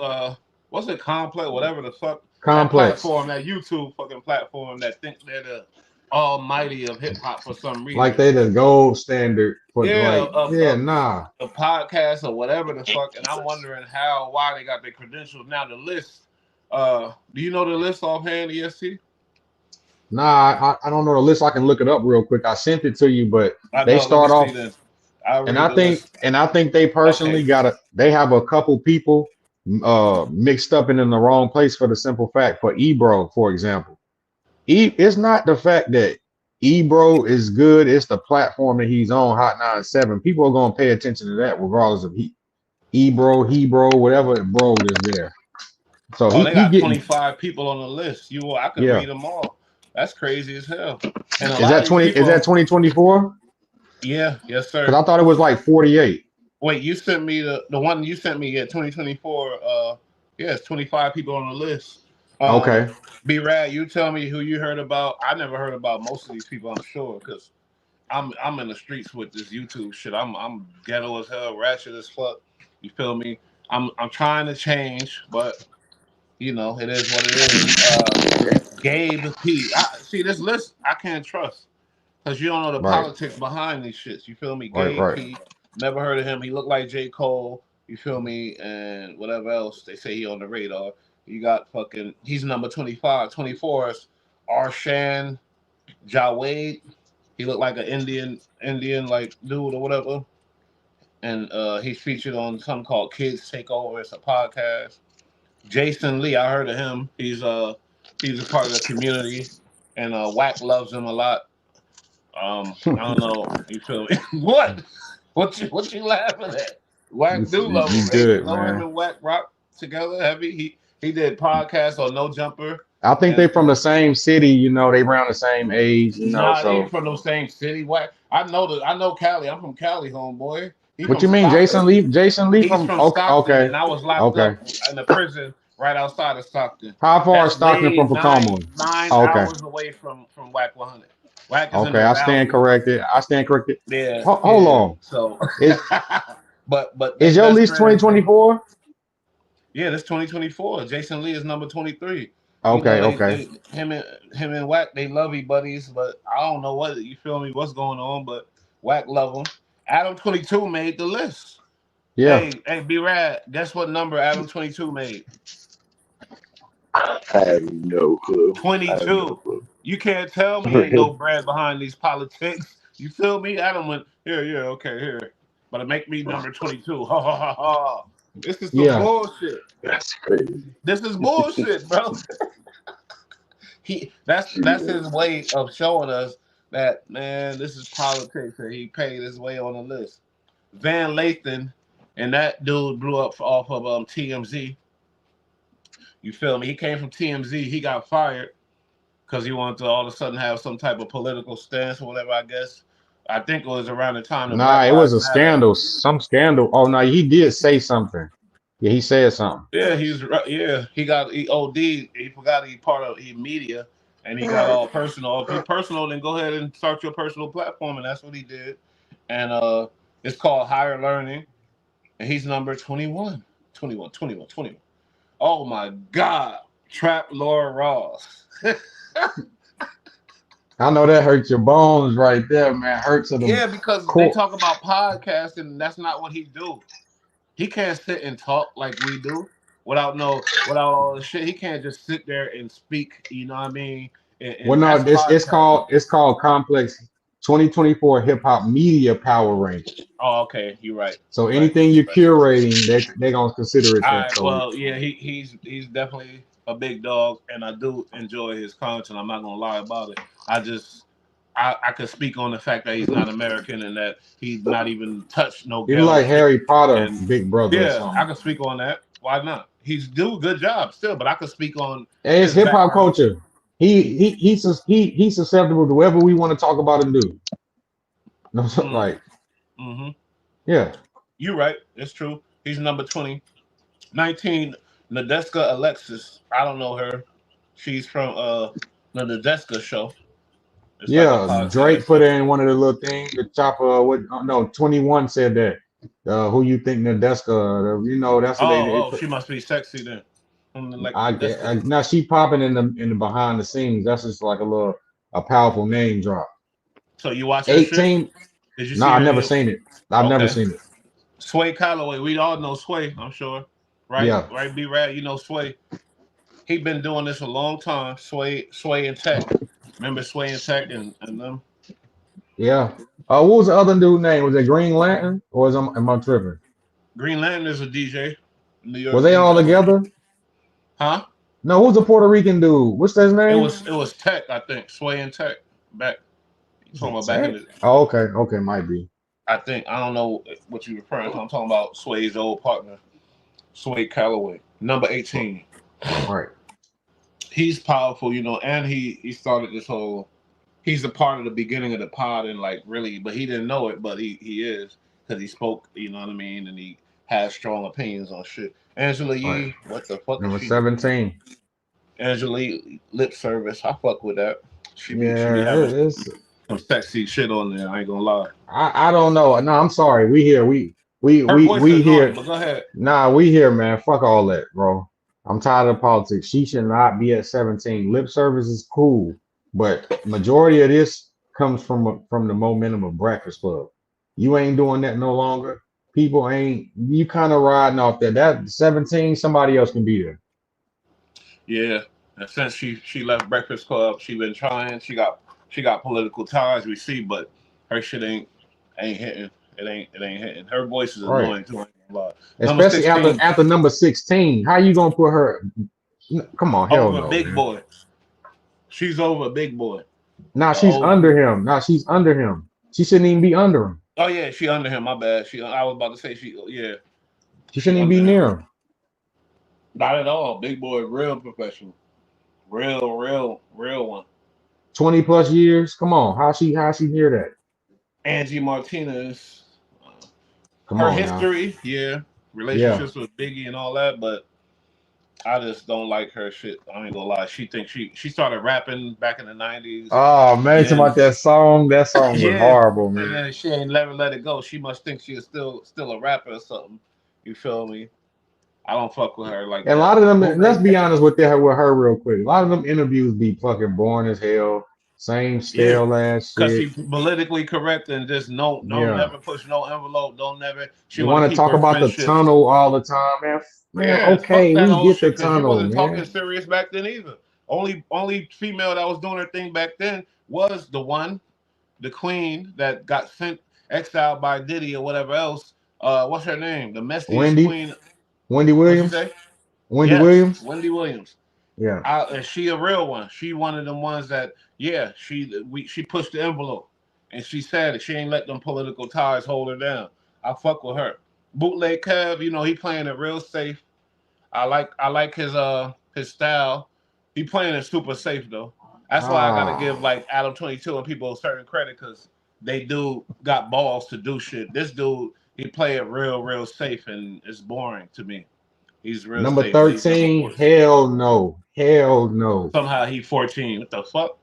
what's it, complex, whatever the fuck, that Complex. platform, that YouTube fucking platform that think they're the almighty of hip hop for some Like reason. they the gold standard for Yeah, nah. a podcast or whatever the fuck, and I'm wondering why they got their credentials. Now the list, do you know the list offhand, EST? Nah, I don't know the list. I can look it up real quick. I sent it to you, but I they know. Let me start see off, this. I'll and read the list. I think they personally Okay. they have a couple people mixed up and in the wrong place for the simple fact for Ebro, for example. It's not the fact that Ebro is good, it's the platform that he's on, Hot 97. People are gonna pay attention to that regardless of Ebro, Hebro, whatever bro is there. So Oh, they he got getting 25 people on the list. I could read them all. That's crazy as hell. And a Is lot that of these people. 2024? Yeah, yes, sir. Because I thought it was like 48. Wait, you sent me the one you sent me at 2024. Yeah, it's 25 people on the list. Okay. B Rad, you tell me who you heard about. I never heard about most of these people, I'm sure, because I'm in the streets with this YouTube shit. I'm ghetto as hell, ratchet as fuck. You feel me? I'm trying to change, but you know, it is what it is. Gabe P. See this list I can't trust because you don't know the Right. politics behind these shits. You feel me? Right, Gabe right. P. Never heard of him. He looked like J. Cole. You feel me? And whatever else they say he on the radar. You got fucking. He's number 25. 24 is Arshan Jawed. He looked like an Indian like dude or whatever. And he's featured on something called Kids Take Over. It's a podcast. Jason Lee, I heard of him. He's a part of the community, and Wack loves him a lot. I don't know. You feel me? What? What you laughing at? Wack do love him. Good, You know him man. and Wack rock together heavy. He did podcasts on No Jumper. I think they from the same city, you know, they around the same age, you know. Nah, So they from the same city. Wack. I know Cali. I'm from Cali, homeboy. He what from you mean, Stockton. Jason Lee He's from from Stockton, okay. and I was locked Okay. up in the prison right outside of Stockton. How far is That's Stockton way from Tacoma? nine Okay. hours away from Wack 100. Wack is in Okay, the I valley. stand corrected. Yeah. Hold on. So, but is your list 2024? Yeah, this 2024. Jason Lee is number 23. Okay, you know, okay. Him and Wack, they lovey buddies, but I don't know what you feel me. What's going on? But Wack love him. Adam 22 made the list. Yeah. Hey, B Rad, guess what number Adam 22 made? I have no clue. 22. You can't tell me ain't no bread behind these politics. You feel me? Adam went okay, here. But it make me number 22. Ha ha ha ha. This is some bullshit. That's crazy. This is bullshit, bro. That's his way of showing us that, man, this is politics, and he paid his way on the list. Van Lathan, and that dude blew up off of TMZ. You feel me? He came from TMZ. He got fired because he wanted to all of a sudden have some type of political stance or whatever, I guess. I think it was around the time. Nah, it was a scandal. Some scandal. Oh, no, he did say something. Yeah, he said something. Yeah, he OD'd. He forgot he part of media, and he got all personal. If you're personal, then go ahead and start your personal platform, and that's what he did. And it's called Higher Learning, and he's number 21. 21. Oh my God, Trap Laura Ross. I know that hurts your bones right there, man. Hurts of them. Yeah, because they talk about podcasting, and that's not what he do. He can't sit and talk like we do without all the shit. He can't just sit there and speak. You know what I mean? Well, no, it's called Complex 2024 Hip Hop Media Power Ranking. Oh, okay, you're right. So anything you're curating, they're gonna consider it. All right, well, yeah, he's definitely a big dog, and I do enjoy his content. I'm not gonna lie about it. I could speak on the fact that he's not American and that he's not even touched no. He's like Harry Potter, Big Brother. Yeah, I can speak on that. Why not? he's do a good job still, but I could speak on It's his hip hop background. culture. He's susceptible to whatever we want to talk about and do. No, like, yeah. You're right. It's true. He's number 20. 19, Nadeska Alexis. I don't know her. She's from the Nadeska show. It's like a Yeah, Drake podcast. put in one of the little things. The chopper, what? Oh, no, 21 said that. Who you think Nadeska? You know, that's what they Oh, put. she must be sexy then. Like I get Nadeska. now she popping in the behind the scenes. That's just like a powerful name drop. So you watch her shit? 18. Did you No, see I've her? never seen it. I've never Okay. seen it. Sway Calloway. We all know Sway, I'm sure. Right? Yeah. Right, B Rad, you know Sway. He been doing this a long time. Sway and Tech. Remember Sway and Tech and them? Yeah. What was the other dude name? Was it Green Lantern or am I tripping? Green Lantern is a DJ. New Was York they all DJ. together? Huh? No, who's the Puerto Rican dude? What's his name? It was Tech, I think. Sway and Tech. Back talking about back in Tech? the Oh, okay. Okay, might be. I think I don't know what you're referring to. I'm talking about Sway's old partner, Sway Calloway, number 18. Right. He's powerful, you know, and he started this whole. He's a part of the beginning of the pod and like really, but he didn't know it, but he is because he spoke, you know what I mean, and he has strong opinions on shit. Angela Yee, Right. what the fuck Number is she? 17. Angela Yee, lip service. I fuck with that. She be having It's some sexy shit on there. I ain't gonna lie. I don't know. No, I'm sorry. We here. Her voice is We annoying, here. but go ahead. Nah, we here, man. Fuck all that, bro. I'm tired of politics. She should not be at 17. Lip service is cool, but majority of this comes from the momentum of Breakfast Club. You ain't doing that no longer. People ain't. You kind of riding off that. That 17, somebody else can be there. Yeah, and since she left Breakfast Club, she been trying. She got political ties. We see, but her shit ain't hitting. It ain't hitting. Her voice is Right. annoying too. I ain't gonna lie. Number Especially 16 after number 16. How you gonna put her? Come on, hell over no, Big man. Boy. She's over Big Boy. Nah, she's under him. Nah, she's under him. She shouldn't even be under him. Oh yeah, she under him. My bad. I was about to say she. Yeah, She shouldn't even be near him. Not at all. Big Boy, real professional, real one. 20 plus years. Come on, how she hear that? Angie Martinez. Come her on history, yeah, relationships with Biggie and all that, but I just don't like her shit. I ain't gonna lie. She thinks she started rapping back in the 90s. Oh man, talking about that song. That song was Yeah, horrible, and man. then she ain't never let it go. She must think she is still a rapper or something. You feel me? I don't fuck with her like And a that. lot of them, let's be honest with her real quick. A lot of them interviews be fucking boring as hell. Same Yeah, stale ass because shit. she's politically correct and just don't Yeah. never push no envelope. Don't never. She You want want to to keep talk her about the friendships. tunnel all the time, man. Man, Yeah, fuck okay, that we old get the shit because she tunnel, wasn't man. talking serious back then either. Only female that was doing her thing back then was the queen that got exiled by Diddy or whatever else. What's her name? The messiest queen. Wendy What'd you Williams. say? Wendy Yes, Williams. Wendy Williams. Yeah. And she a real one. She one of them ones that she pushed the envelope, and she said it. She ain't let them political ties hold her down. I fuck with her. Bootleg Kev, you know he playing it real safe. I like his style. He playing it super safe though. That's why I gotta give like Adam 22 and people a certain credit because they do got balls to do shit. This dude he play it real safe and it's boring to me. He's real Number safe, but he's number 13. 14. Hell no. Hell no. Somehow he 14. What the fuck?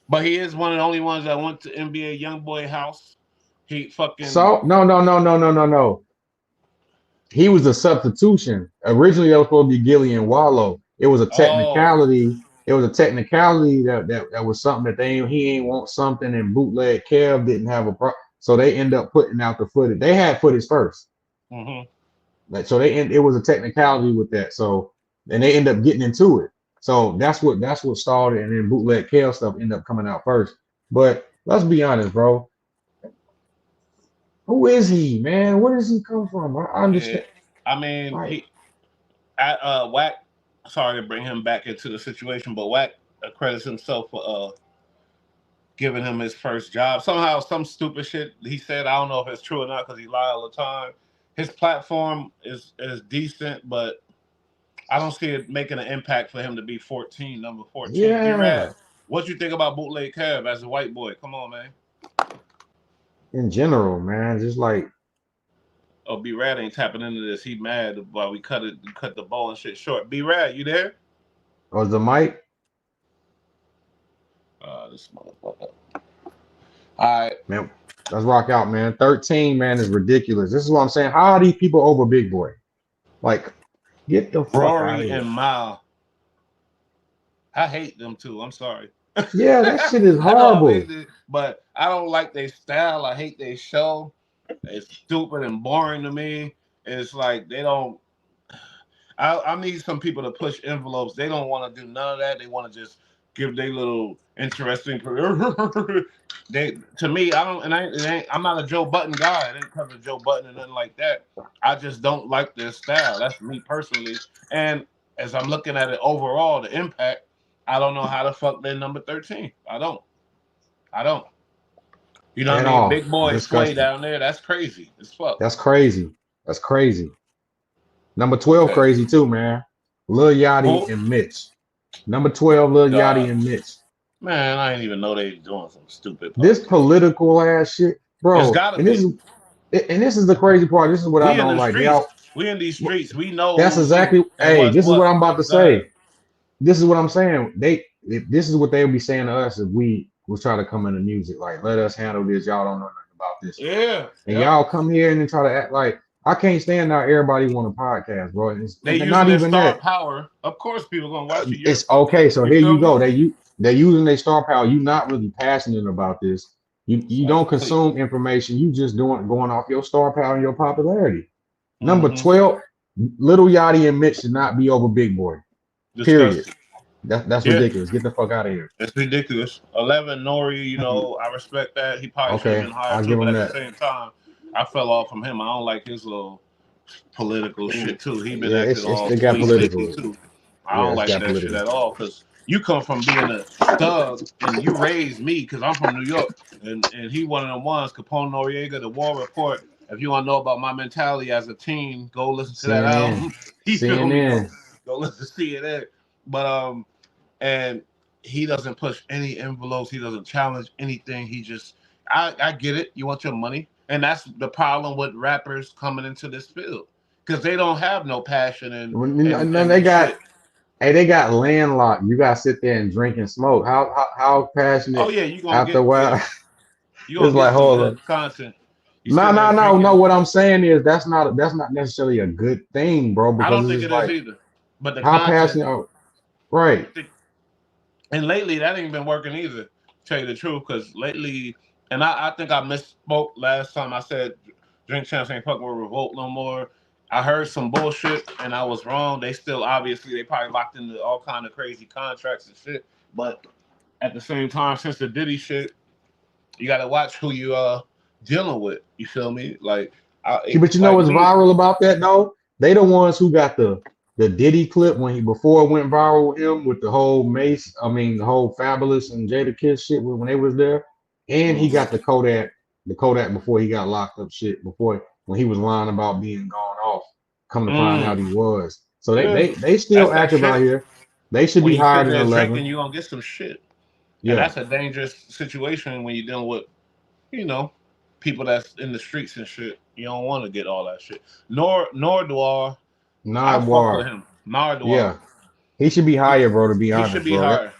But he is one of the only ones that went to NBA YoungBoy house. He fucking So no. He was a substitution. Originally, that was supposed to be Gillian Wallow. It was a technicality. It was a technicality that was something that he ain't want something, and Bootleg Kev didn't have a problem. So they end up putting out the footage. They had footage first. Like so, it was a technicality with that. So and they end up getting into it. So that's what started, and then Bootleg Kev stuff ended up coming out first. But let's be honest, bro. Who is he, man? Where does he come from? I understand. Yeah. I mean, Wack. Sorry to bring him back into the situation, but Wack accredits himself for giving him his first job. Somehow, some stupid shit he said. I don't know if it's true or not because he lie all the time. his platform is decent, but I don't see it making an impact for him to be 14, number 14. B Yeah. Rad, what you think about Bootleg Kev as a white boy? Come on, man. In general, man, just like Oh, B Rad ain't tapping into this. He mad while we cut the ball and shit short. B Rad, you there? was the mic. This motherfucker. All right, Man, let's rock out, man. 13, man, is ridiculous. This is what I'm saying. How are these people over Big Boy? Like, get the fuck out of Rory here. and Mal. I hate them too. I'm sorry. Yeah, that shit is I know I horrible. hate it, but I don't like their style. I hate their show. It's stupid and boring to me. It's like they don't. I need some people to push envelopes. They don't want to do none of that. They want to just give their little interesting. They to me, I don't, and I'm not a Joe Button guy. It ain't because of Joe Button and nothing like that. I just don't like their style. That's me personally. And as I'm looking at it overall, the impact, I don't know how the fuck they're number 13. I don't. You know what At I mean? all. Big boy Sway Disgusting. down there. That's crazy as fuck. That's crazy. That's crazy. Number 12, Okay. crazy too, man. Lil Yachty Who? and Mitch. Number 12, Lil Yachty and Mitch. Man, I didn't even know they doing some stupid. This political ass shit, bro. It's gotta And be. this is the crazy part. This is what I We in don't the like. streets. We in these streets. We know That's who's who exactly. and Hey, what's this is what what. I'm You know about what to I'm saying? say. This is what I'm saying. This is what they would be saying to us if we was trying to come into music. Like, let us handle this. Y'all don't know nothing about this. Yeah. And y'all come here and then try to act like I can't stand how everybody want a podcast, bro. They And using not their even star that. power. Of course, people gonna watch it. It's okay. So You here feel you go. me? They're using their star power. You're not really passionate about this. You Like don't completely. consume information. You just going off your star power and your popularity. Number Mm-hmm. 12, Little Yachty and Mitch should not be over Big Boy. Period. Disgusting. That's Yeah. ridiculous. Get the fuck out of here. It's ridiculous. 11 Nori, you know, I respect that. He probably should have Okay, been higher I'll too, give but him at the that. same time, I fell off from him. I don't like his little political shit too. He been Yeah, acting all it got sweet lately political. too. I Yeah, don't it's like got that shit political. at all because you come from being a thug and you raised me because I'm from New York and he one of them ones, Capone Noriega, the War Report. If you want to know about my mentality as a teen, go listen to that CNN. album. You feel me? Go listen to CNN. But and he doesn't push any envelopes. He doesn't challenge anything. He just, I get it. You want your money, and that's the problem with rappers coming into this field because they don't have no passion And then they and got, shit. hey, they got landlocked. You got to sit there and drink and smoke. How Oh passionate yeah, you gonna after a get while? you It's gonna like, get some hold good on. content. You No, sitting there no, no, no. drinking. What I'm saying is that's not necessarily a good thing, bro, I because don't it's think just it is like either. But the how content, passionate right. and lately that ain't been working either. To tell you the truth, because lately, and I think I misspoke last time I said Drink Champs ain't fucking with Revolt no more. I heard some bullshit and I was wrong. They still obviously they probably locked into all kind of crazy contracts and shit. But at the same time, since the Diddy shit, you gotta watch who you dealing with. You feel me? Like, But you know like what's me. viral about that though? They the ones who got the Diddy clip when he before it went viral with him with the whole Mace, I mean the whole Fabulous and Jada Kiss shit when they was there, and he got the Kodak before he got locked up shit before when he was lying about being gone off. Come to find out he was. So Yeah, they still that's that active out shit. here. They should When be you higher sit than there 11. drinking, you gonna get some shit, and Yeah. that's a dangerous situation when you're dealing with, you know, people that's in the streets and shit. You don't want to get all that shit. Nor do I fuck with Nardwar. him. Nardwar. Yeah. He should be higher, bro, to be He should honest, be bro. higher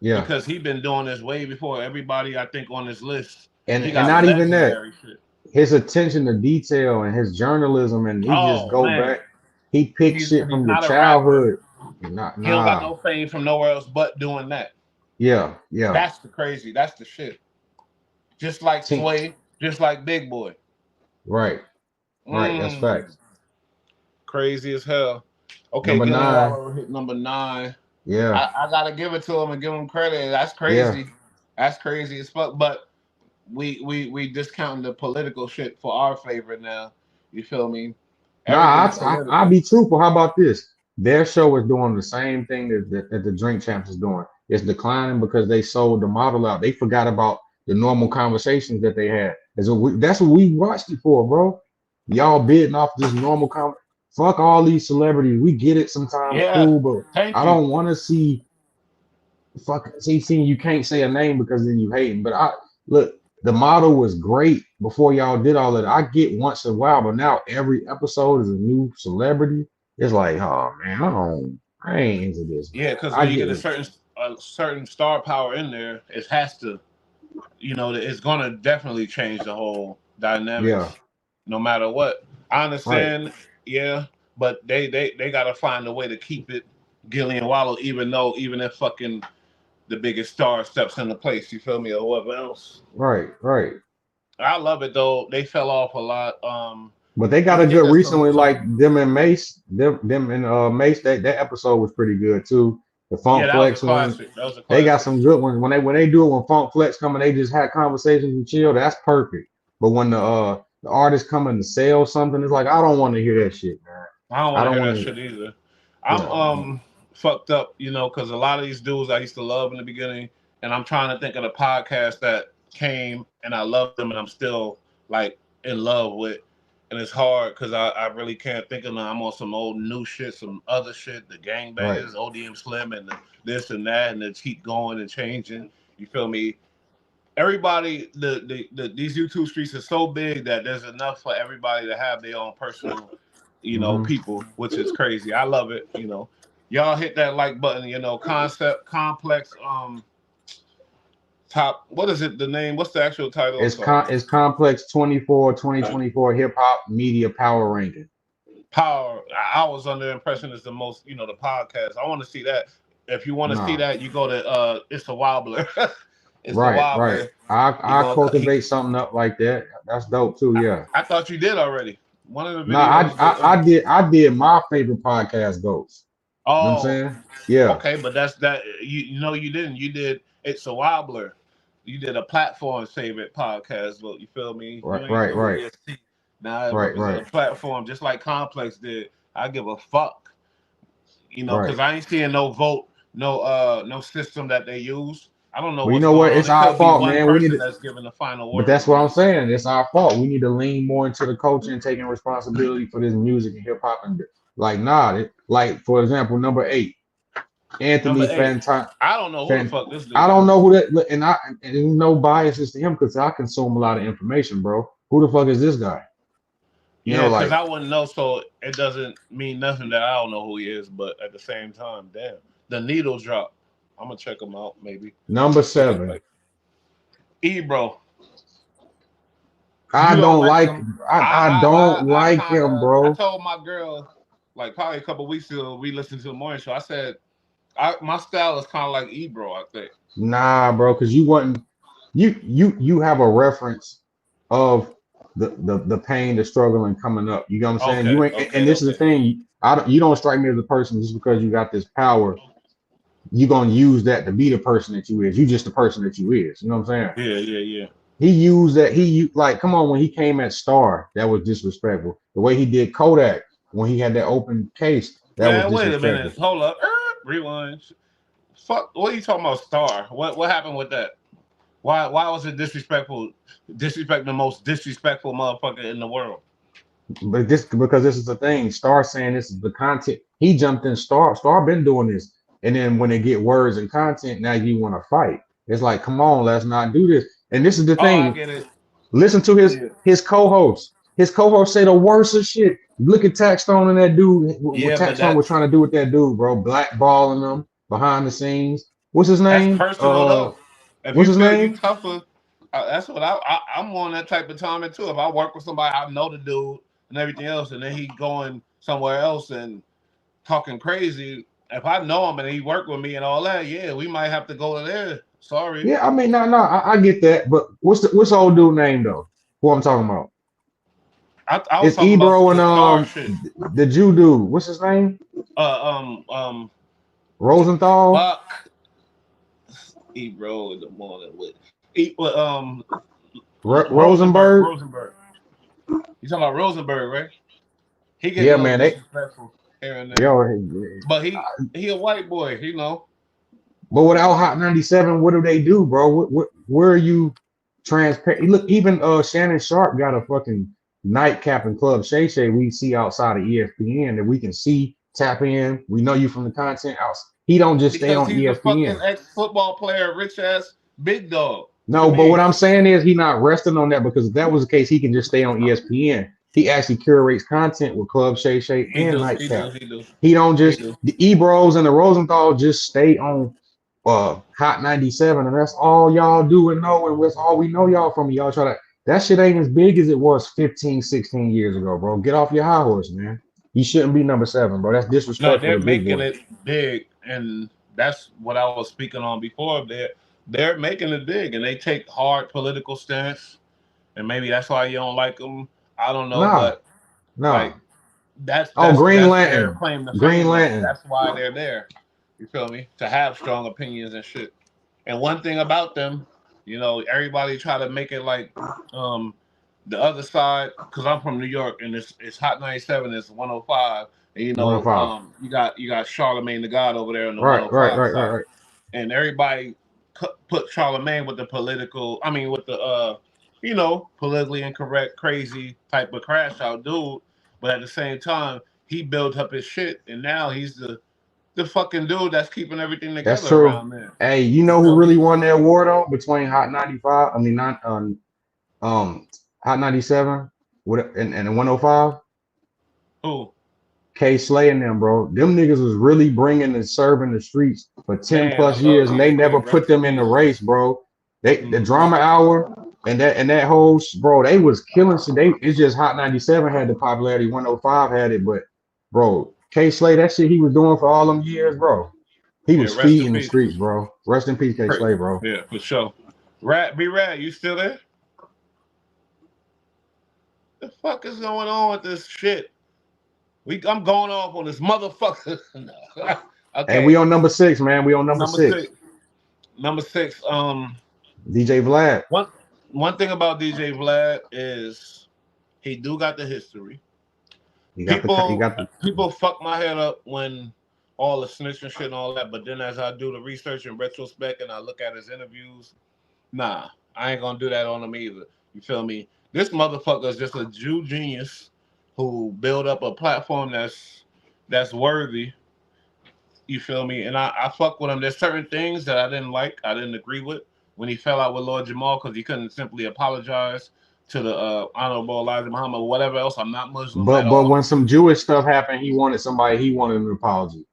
Yeah. because he been doing this way before everybody. I think on this list, he And got not even that. legendary shit. His attention to detail and his journalism, and he just Oh go man, back. He picks he's shit from your not a rapper. childhood. He don't got Nah. no fame from nowhere else but doing that. Yeah. That's the crazy. That's the shit. Just like See, Sway, just like Big Boy. right. That's facts. Crazy as hell. Okay, Number Gillen 9. Waller hit number 9. Yeah. I gotta give it to him and give him credit. That's Yeah. crazy. That's crazy as fuck. But we discounting the political shit for our favorite now. You feel me? Nah, Everything's I'll political. be truthful. How about this? Their show is doing the same thing that the Drink Champs is doing. It's declining because they sold the model out. They forgot about the normal conversations that they had. That's what we watched it for, bro. y'all bidding off this normal fuck all these celebrities. We get it sometimes, Yeah. cool, but Thank I you. don't want to see seeing you can't say a name because then you hating. But I look, the model was great before y'all did all that. I get once in a while, but now every episode is a new celebrity. It's like, oh man, I ain't into this, man. Yeah, because I when you get get it. a certain star power in there, it has to, it's gonna definitely change the whole Yeah, dynamics, no matter what. I right, understand, yeah, but they gotta find a way to keep it Gillian Wallow, even if fucking the biggest star steps into place. You feel me, or whatever else. right. I love it though. They fell off a lot. But they got We a did good some recently, like them and Mace, them and Mace. That episode was pretty good too. The Yeah, Funk that was a Flex one, classic. That was a they got classic. some good ones. When they do it when Funk Flex come and they just had conversations and chill, that's perfect. But when the artist coming to sell something, it's like I don't want to hear that shit, man. I don't I want to don't hear want that to. shit either. I'm Yeah, fucked up, because a lot of these dudes I used to love in the beginning, and I'm trying to think of the podcast that came and I loved them and I'm still like in love with, and it's hard because I really can't think of them. I'm on some old new shit, some other shit, the right, gangbangers, ODM Slim, and this and that, and it keep going and changing. You feel me? Everybody, these YouTube streets are so big that there's enough for everybody to have their own personal, hmm people, which is crazy. I love it. Y'all hit that like button. Concept complex. Top. What is it? The name? What's the actual title? I'm sorry. it's Complex 2024 Hip Hop Media Power Ranking. Power. I was under the impression it's the most. The podcast. I want to see that. If you want to see Nah, that, you go to it's the Wobbler. It's the right. Wobbler. He I go. cultivate something up like that. That's dope too. Yeah. I thought you did already. One of the No, videos. I did my favorite podcast goats. You know what I'm Oh, saying? Yeah, okay, but that's that. You didn't. You did. It's a wobbler. You did a platform favorite podcast. Look, you feel me? You ain't do right, EST. Now I represent right, a platform, just like Complex did. I give a fuck. right. Because I ain't seeing no vote, no system that they use. I don't know Well, you what's know going what? on. It's It our could be fault, one man. We need person to, that's giving the final but word that's what on I'm it. saying. It's our fault. We need to lean more into the culture and taking responsibility for this music and hip hop. And like, like for example, number 8, Number Anthony 8. Fantan. I don't know who the fuck this I dude don't is. know who that, and there's no biases to him because I consume a lot of information, bro. Who the fuck is this guy? Yeah, because Like I wouldn't know, so it doesn't mean nothing that I don't know who he is. But at the same time, damn, the needle drop. I'm gonna check him out, maybe. number See what it's 7. like. Bro, I you don't don't like like. him. I don't I like kind him, of. I bro. told my girl, like probably a couple weeks ago, we listened to the morning show. I said, my style is kind of like Bro. I think. Nah, bro, because you wasn't. You have a reference of the pain, the struggle, and coming up. You know what I'm saying? Okay, You ain't. And okay, this is the okay. thing. You don't strike me as a person just because you got this power. You gonna use that to be the person that you is. You just the person that you is. You know what I'm saying? Yeah, yeah, yeah. He used that. Like, come on, when he came at Star, that was disrespectful. The way he did Kodak when he had that open case, that was Man, wait a minute. disrespectful. Hold up. Rewind. Fuck. What are you talking about, Star? What happened with that? Why was it disrespectful? Disrespect the most disrespectful motherfucker in the world. But because this is the thing, Star saying this is the content. He jumped in. Star been doing this, and then when they get words and content, now you want to fight. It's like, come on, let's not do this. And this is the Oh, I thing. get it. Listen to Yeah. his co-host. His co-host say the worst of shit. Look at Taxstone and that dude. What Yeah, but Taxstone was trying to do with that dude, bro? Blackballing them behind the scenes. What's his that's name? personal though. If What's you his feel you name? tougher, that's what I'm on that type of time too. If I work with somebody, I know the dude and everything else, and then he going somewhere else and talking crazy. If I know him and he work with me and all that, yeah, we might have to go to there. Sorry. Yeah, I mean, no, I get that, but what's the old dude name though? Who I'm talking about? I was It's talking about Ebro and the Star shit. the Jew dude. What's his name? Rosenthal. Buck. Ebro in the morning with Rosenberg. Rosenberg. You talking about Rosenberg, right? He get a Yeah, little man. disrespectful here and there, Yo, but he a white boy, but without Hot 97, what do they do, bro? Where are you transparent? Look, even Shannon Sharp got a fucking Nightcap and Club Shay Shay we see outside of ESPN that we can see, tap in. We know you from the content else. He don't just stay Because on he's a fucking ESPN. ex-football player, rich ass big dog. No, but what I'm saying is he not resting on that because if that was the case, he can just stay on ESPN. He actually curates content with Club Shay Shay He and do, he Nightcap. do, he do, He don't he just do. the Ebros and the Rosenthal just stay on Hot 97, and that's all y'all do and know, and that's all we know y'all from. Y'all try to that shit ain't as big as it was 15, 16 years ago, bro. Get off your high horse, man. You shouldn't be number 7, bro. That's No, disrespectful they're to Big making Boy. it big, and that's what I was speaking on before. They're making it big, and they take hard political stance, and maybe that's why you don't like them. I don't know, Nah, but nah. like that's Oh, that's Green that's their Lantern. claim to Green fame, though. Lantern. That's why they're there. You feel me? To have strong opinions and shit. And one thing about them, everybody try to make it like um the other side, because I'm from New York and it's Hot 97, it's 105, and 105. you got Charlemagne the God over there on the Right, right, 105 right, right, side, right. and everybody put Charlemagne with the political, I mean with the politically incorrect, crazy type of crash out dude, but at the same time he built up his shit, and now he's the fucking dude that's keeping everything That's together true. around there. Hey, you You know who feel me? really won that war though between Hot 95? I mean, not Hot 97 and the 105. Who? K Slay and them, bro. Them niggas was really bringing and serving the streets for 10 Man, I plus love years, and they these never niggas. put Rest in them in the peace. race, bro. The Hmm. drama hour and that whole bro, they was killing shit. It's just Hot 97 had the popularity, 105 had it, but bro, K Slay, that shit he was doing for all them years, bro. He Yeah, was rest in feeding the peace. streets, bro. Rest in peace, K Great. Slay, bro. Yeah, for sure. B Rad, you still there? The fuck is going on with this shit? I'm going off on this motherfucker. No. And we Okay, on number 6, man. We on number number 6. six. Number six. DJ Vlad. One thing about DJ Vlad is he do got the history. He got People the people fuck my head up when all the snitching shit and all that, but then as I do the research in retrospect and I look at his interviews, nah, I ain't gonna do that on him either. You feel me? This motherfucker is just a Jew genius who built up a platform that's worthy. You feel me? And I fuck with him. There's certain things that I didn't like, I didn't agree with when he fell out with Lord Jamal because he couldn't simply apologize to the Honorable Elijah Muhammad or whatever else. I'm not Muslim at but all. when some Jewish stuff happened, he wanted an apology.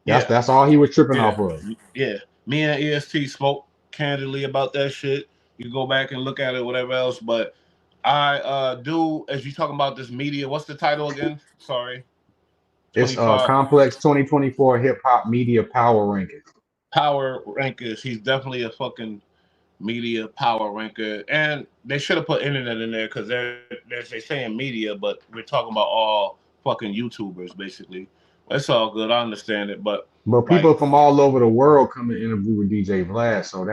Yeah, That's all he was tripping yeah, off of. yeah. Me and EST spoke candidly about that shit. You go back and look at it, whatever else. But I do, as you talking about this media, what's the title again? Sorry. It's 25 Complex 2024 Hip Hop Media Power Rankings. power rankers. He's definitely a fucking media power ranker. And they should have put internet in there because they're saying media, but we're talking about all fucking YouTubers, basically. It's all good. I understand it. But, But people like, from all over the world come and interview with DJ Vlad, so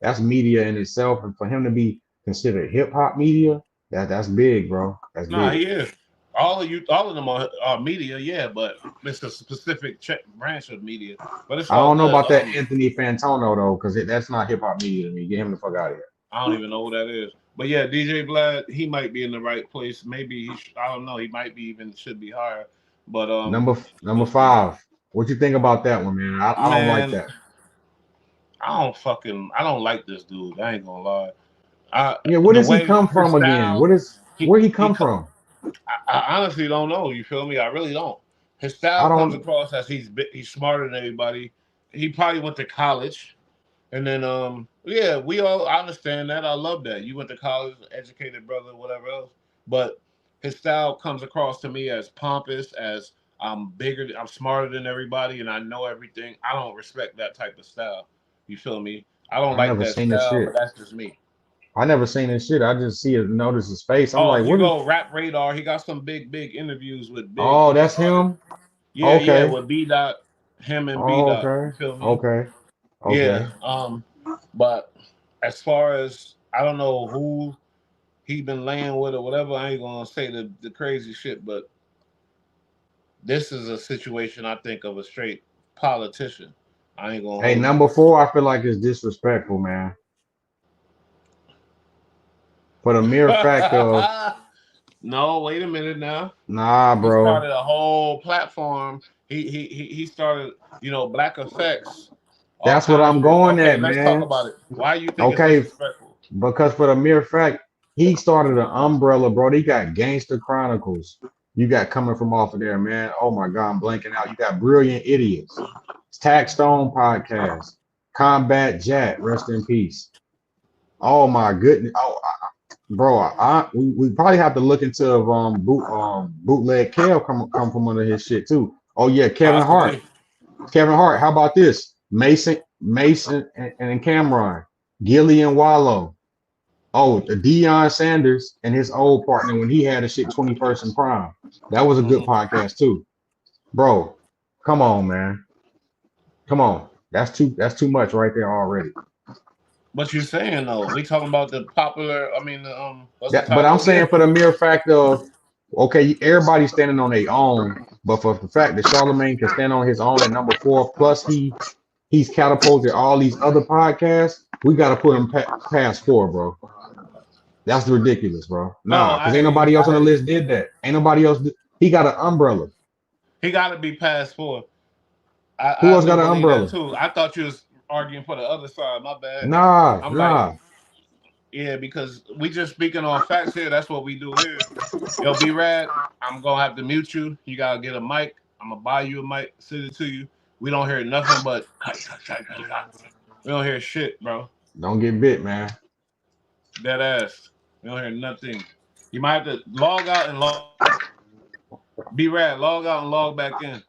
that's media in itself. And for him to be considered hip hop media, that's big, bro. That's nah, big. he is. All of them are media, yeah, but it's a specific branch of media. But it's I all don't know good. about that Anthony Fantano though, because that's not hip hop media to me. Get him the fuck out of here. I don't even know who that is. But yeah, DJ Vlad, he might be in the right place. Maybe I don't know. He might be even should be higher. But Number 5. What you think about that one, man? I don't like man, that. I don't like this dude. I ain't gonna lie. Yeah, where The does he way come his from again? style, Where he he come from? I honestly don't know. You feel me? I really don't. His I style comes don't. across as he's smarter than everybody. He probably went to college, and then yeah, I understand that. I love that you went to college, educated brother, whatever else. But his style comes across to me as pompous, as I'm smarter than everybody, and I know everything. I don't respect that type of style. You feel me? I don't I like never that seen this style, but shit. that's just me. I never seen this shit. I just notice his face. I'm Oh, like, if you what is? go Rap Radar, he got some big interviews with big Oh, that's artists. him. Yeah, Okay. with B Dot, him and B Oh, Dot. You okay. feel me? Okay. Yeah. Okay. But as far as I don't know who he been laying with or whatever, I ain't gonna say the crazy shit, but this is a situation I think of a straight politician. I ain't gonna Hey, hold you. number 4, I feel like it's disrespectful, man. For the mere fact of No, wait a minute now. Nah, He bro. started a whole platform. He started, Black Effects, all That's what kind of I'm shit. going Okay, at, let's talk man. about it. Why you think it's Okay, disrespectful? because for the mere fact he started an umbrella, bro. They got Gangster Chronicles. You got coming from off of there, man. Oh my God, I'm blanking out. You got Brilliant Idiots, Tax Stone Podcast, Combat Jack, rest in peace. Oh my goodness. Oh, bro, we probably have to look into if bootleg Kev come from under his shit too. Oh yeah, Kevin Hart. Possibly. Kevin Hart. How about this? Mason, and Cameron, Gilly and Wallow. Oh, the Deion Sanders and his old partner when he had a shit 21st and Prime. That was a good Mhm. podcast too, bro. Come on, man. Come on. That's too much right there already. What you saying though? We talking about the popular. I mean, what's the But I'm title saying again? for the mere fact of okay, everybody's standing on their own, but for the fact that Charlemagne can stand on his own at number 4, plus he's catapulted all these other podcasts, we got to put him past 4, bro. That's ridiculous, bro. No, Nah, because I ain't hear you. nobody else I on the hear you. list did that. Ain't nobody else. He got an umbrella. He got to be past 4. Who I else do got an believe that umbrella? too. I thought you was arguing for the other side. My bad. Nah, I'm like, nah. yeah, because we just speaking on facts here. That's what we do here. Yo, B Rad, I'm gonna have to mute you. You gotta get a mic. I'm gonna buy you a mic, send it to you. We don't hear nothing but we don't hear shit, bro. Don't get bit, man. Dead ass. We don't hear nothing. You might have to log out and log. B Rad, log out and log back in.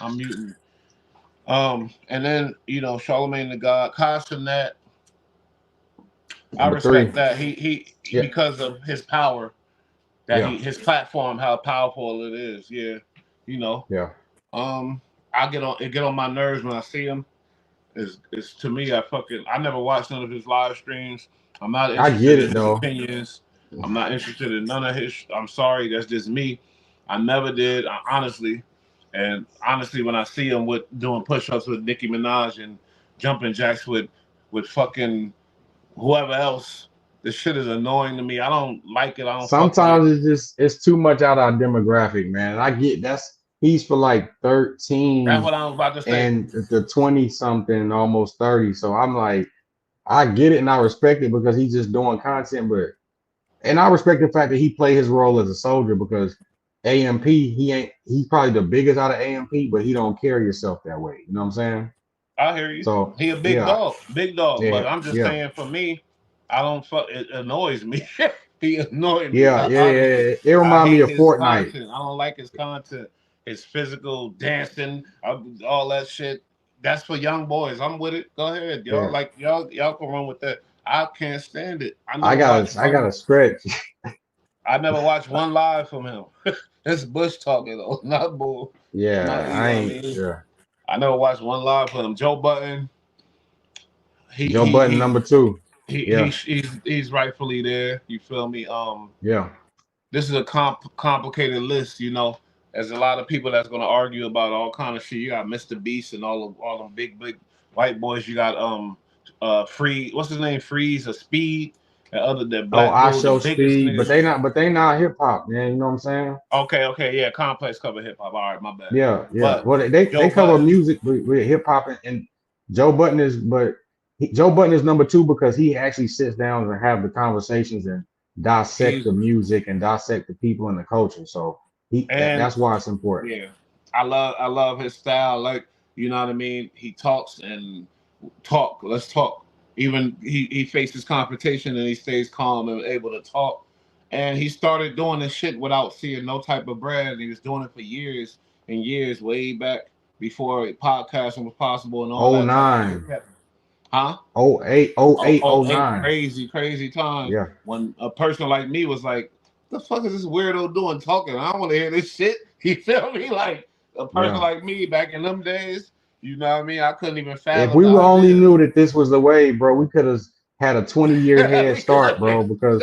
I'm muting. And then Charlemagne the God, caution that. I Number 3. respect that. He Yeah, because of his power, that yeah, his platform, how powerful it is. Yeah, you know. yeah. Um, it get on my nerves when I see him. Is to me, I never watched none of his live streams. I'm not I interested get in it his though. opinions. I'm not interested in none of his. I'm sorry, that's just me. I never did, honestly. And honestly, when I see him with doing push-ups with Nicki Minaj and jumping jacks with fucking whoever else, this shit is annoying to me. I don't like it. I don't fuck with it. Sometimes it's too much out of our demographic, man. I get he's for like That's 13 what I was about to say. and the 20 something, almost 30. So I'm like, I get it and I respect it because he's just doing content, and I respect the fact that he played his role as a soldier because AMP, he's probably the biggest out of AMP, but he don't carry himself that way. You know what I'm saying? I hear you. So He a big yeah, dog, big dog. But yeah, I'm just yeah, saying, for me, I don't fuck. It annoys me. He annoyed me. yeah, yeah, yeah, Honestly, yeah. It I remind me hate of his Fortnite. content. I don't like his content. His physical dancing, all that shit. That's for young boys. I'm with it. Go ahead, y'all. Yeah. Like y'all can run with that. I can't stand it. I gotta stretch. I never watched one live from him. That's Bush talking though, not bull. Not Yeah, you I know what I ain't. mean. Yeah, I never watched one live from him. Joe Button. He Joe he Button he number 2. Yeah, he's rightfully there. You feel me? yeah. This is a complicated list. There's a lot of people that's gonna argue about all kind of shit. You got Mr. Beast and all them big white boys. You got Free. What's his name? Freeze or Speed. And other than Oh, Black I Bull, the show biggest speed, but niggas. they not hip hop, man. You know what I'm saying? Okay, yeah. Complex cover hip hop. All right, my bad. Yeah, yeah. But Well, they Joe cover Button, music with hip hop and Joe Button is, Joe Button is number 2 because he actually sits down and have the conversations and dissect he's the music and dissect the people and the culture. So and that's why it's important. yeah, I love his style. Like, you know what I mean. He talks and talk. Let's talk. Even he faces confrontation and he stays calm and able to talk. And he started doing this shit without seeing no type of bread. And he was doing it for years and years, way back before podcasting was possible and all Oh that type of shit. nine, Huh? oh eight, oh Oh, eight, oh, oh eight nine. crazy, crazy times Yeah, when a person like me was like, "The fuck is this weirdo doing talking? I don't want to hear this shit." You feel me? Like a person yeah. like me back in them days, you know what I mean? I couldn't even If fathom we the would only idea. knew that this was the way, bro, we could have had a 20-year head We could start, bro, because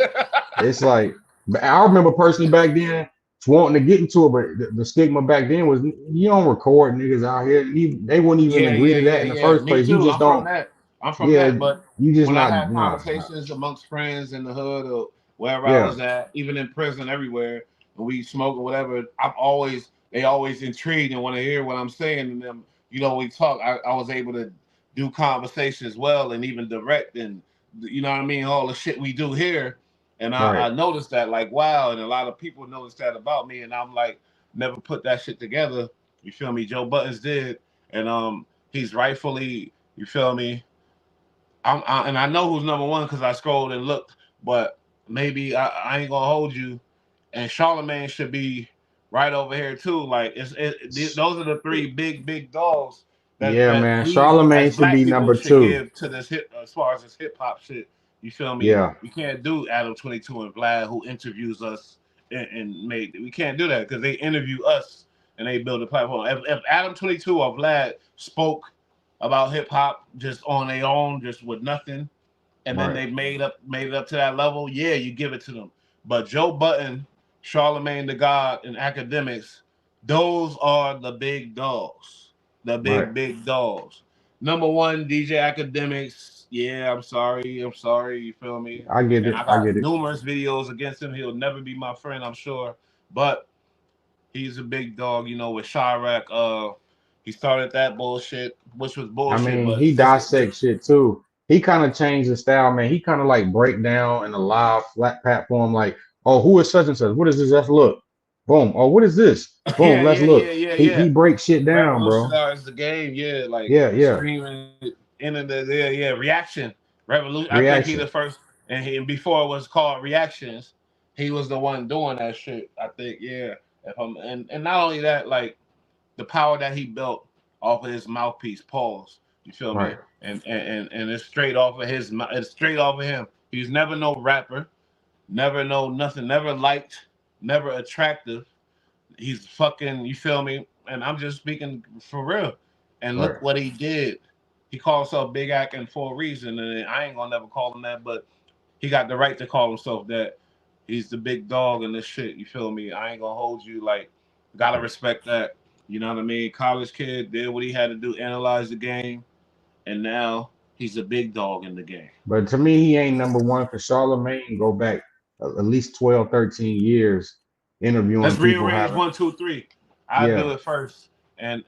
it's like, I remember personally back then wanting to get into it, but the stigma back then was you don't record niggas out here. They wouldn't even Yeah, agree yeah, to yeah, that in the yeah. first Me place. You too. just I'm from don't, that. I'm from yeah, that. But you just when I not, have nah, nah. conversations amongst friends in the hood or wherever I was at, even in prison, everywhere, and we smoke or whatever. They always intrigued and want to hear what I'm saying. And then, you know, we talk. I was able to do conversation as well, and even direct, and you know what I mean, all the shit we do here. And I noticed that, like, wow, and a lot of people noticed that about me, and I'm like, never put that shit together. You feel me? Joe Buttons did, and he's rightfully, you feel me? And I know who's number one because I scrolled and looked, but maybe I ain't gonna hold you. And Charlemagne should be right over here too. Like those are the three big dogs that man. we Charlemagne as should be black people number should 2. give to this as far as this hip hop shit. You feel me? Yeah. We can't do Adam 22 and Vlad who interviews us and made. We can't do that because they interview us and they build a platform. If Adam 22 or Vlad spoke about hip hop just on their own, just with nothing, and then they made it up to that level, yeah, you give it to them. But Joe Button, Charlemagne the God, and academics, those are the big dogs. The big dogs. Number one, DJ Academics. Yeah, I'm sorry. You feel me? I get And it. I I got get it. numerous videos against him. He'll never be my friend, I'm sure. But he's a big dog, you know, with Chirac. He started that bullshit, which was I bullshit, mean, but he dissects shit too. He kind of changed the style, man. He kind of like break down in a live flat platform, like, oh, who is such and such? What is this? Let's look. Boom. Oh, what is this? Boom. Let's look. He breaks shit down, bro. Revolutionize the game, yeah, like Yeah. streaming into the reaction. Revolution. I think he the Reaction. first, and before it was called Reactions, he was the one doing that shit. I think, yeah. And not only that, like the power that he built off of his mouthpiece, pause. You feel me? And it's straight off of it's straight off of him. He's never no rapper, never no nothing, never liked, never attractive. He's fucking, you feel me? And I'm just speaking for real. And look what he did. He called himself Big Acting for a reason, and I ain't gonna never call him that, but he got the right to call himself that. He's the big dog in this shit. You feel me? I ain't gonna hold you. Like, gotta respect that. You know what I mean? College kid did what he had to do, analyze the game, and now he's a big dog in the game. But to me, he ain't number one because Charlemagne go back at least 12, 13 years interviewing Let's people. rearrange 1, 2, 3. I'll do it first. And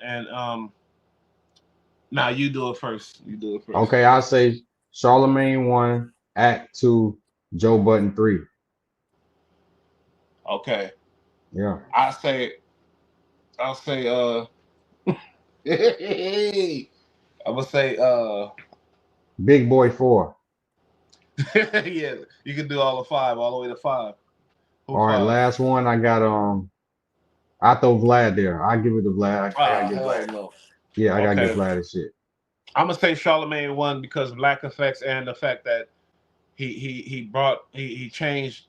now you do it first. Okay, I'll say Charlemagne 1, Act 2, Joe Button 3. Okay. Yeah. I'll say I'm gonna say Big Boy 4. yeah, you can do all the 5, all the way to 5. All right, last one. I got I throw Vlad there. I give it to Vlad. I gotta give Vlad. No. Yeah, I gotta give Vlad this shit. I'm gonna say Charlemagne 1 because Black Effects and the fact that he changed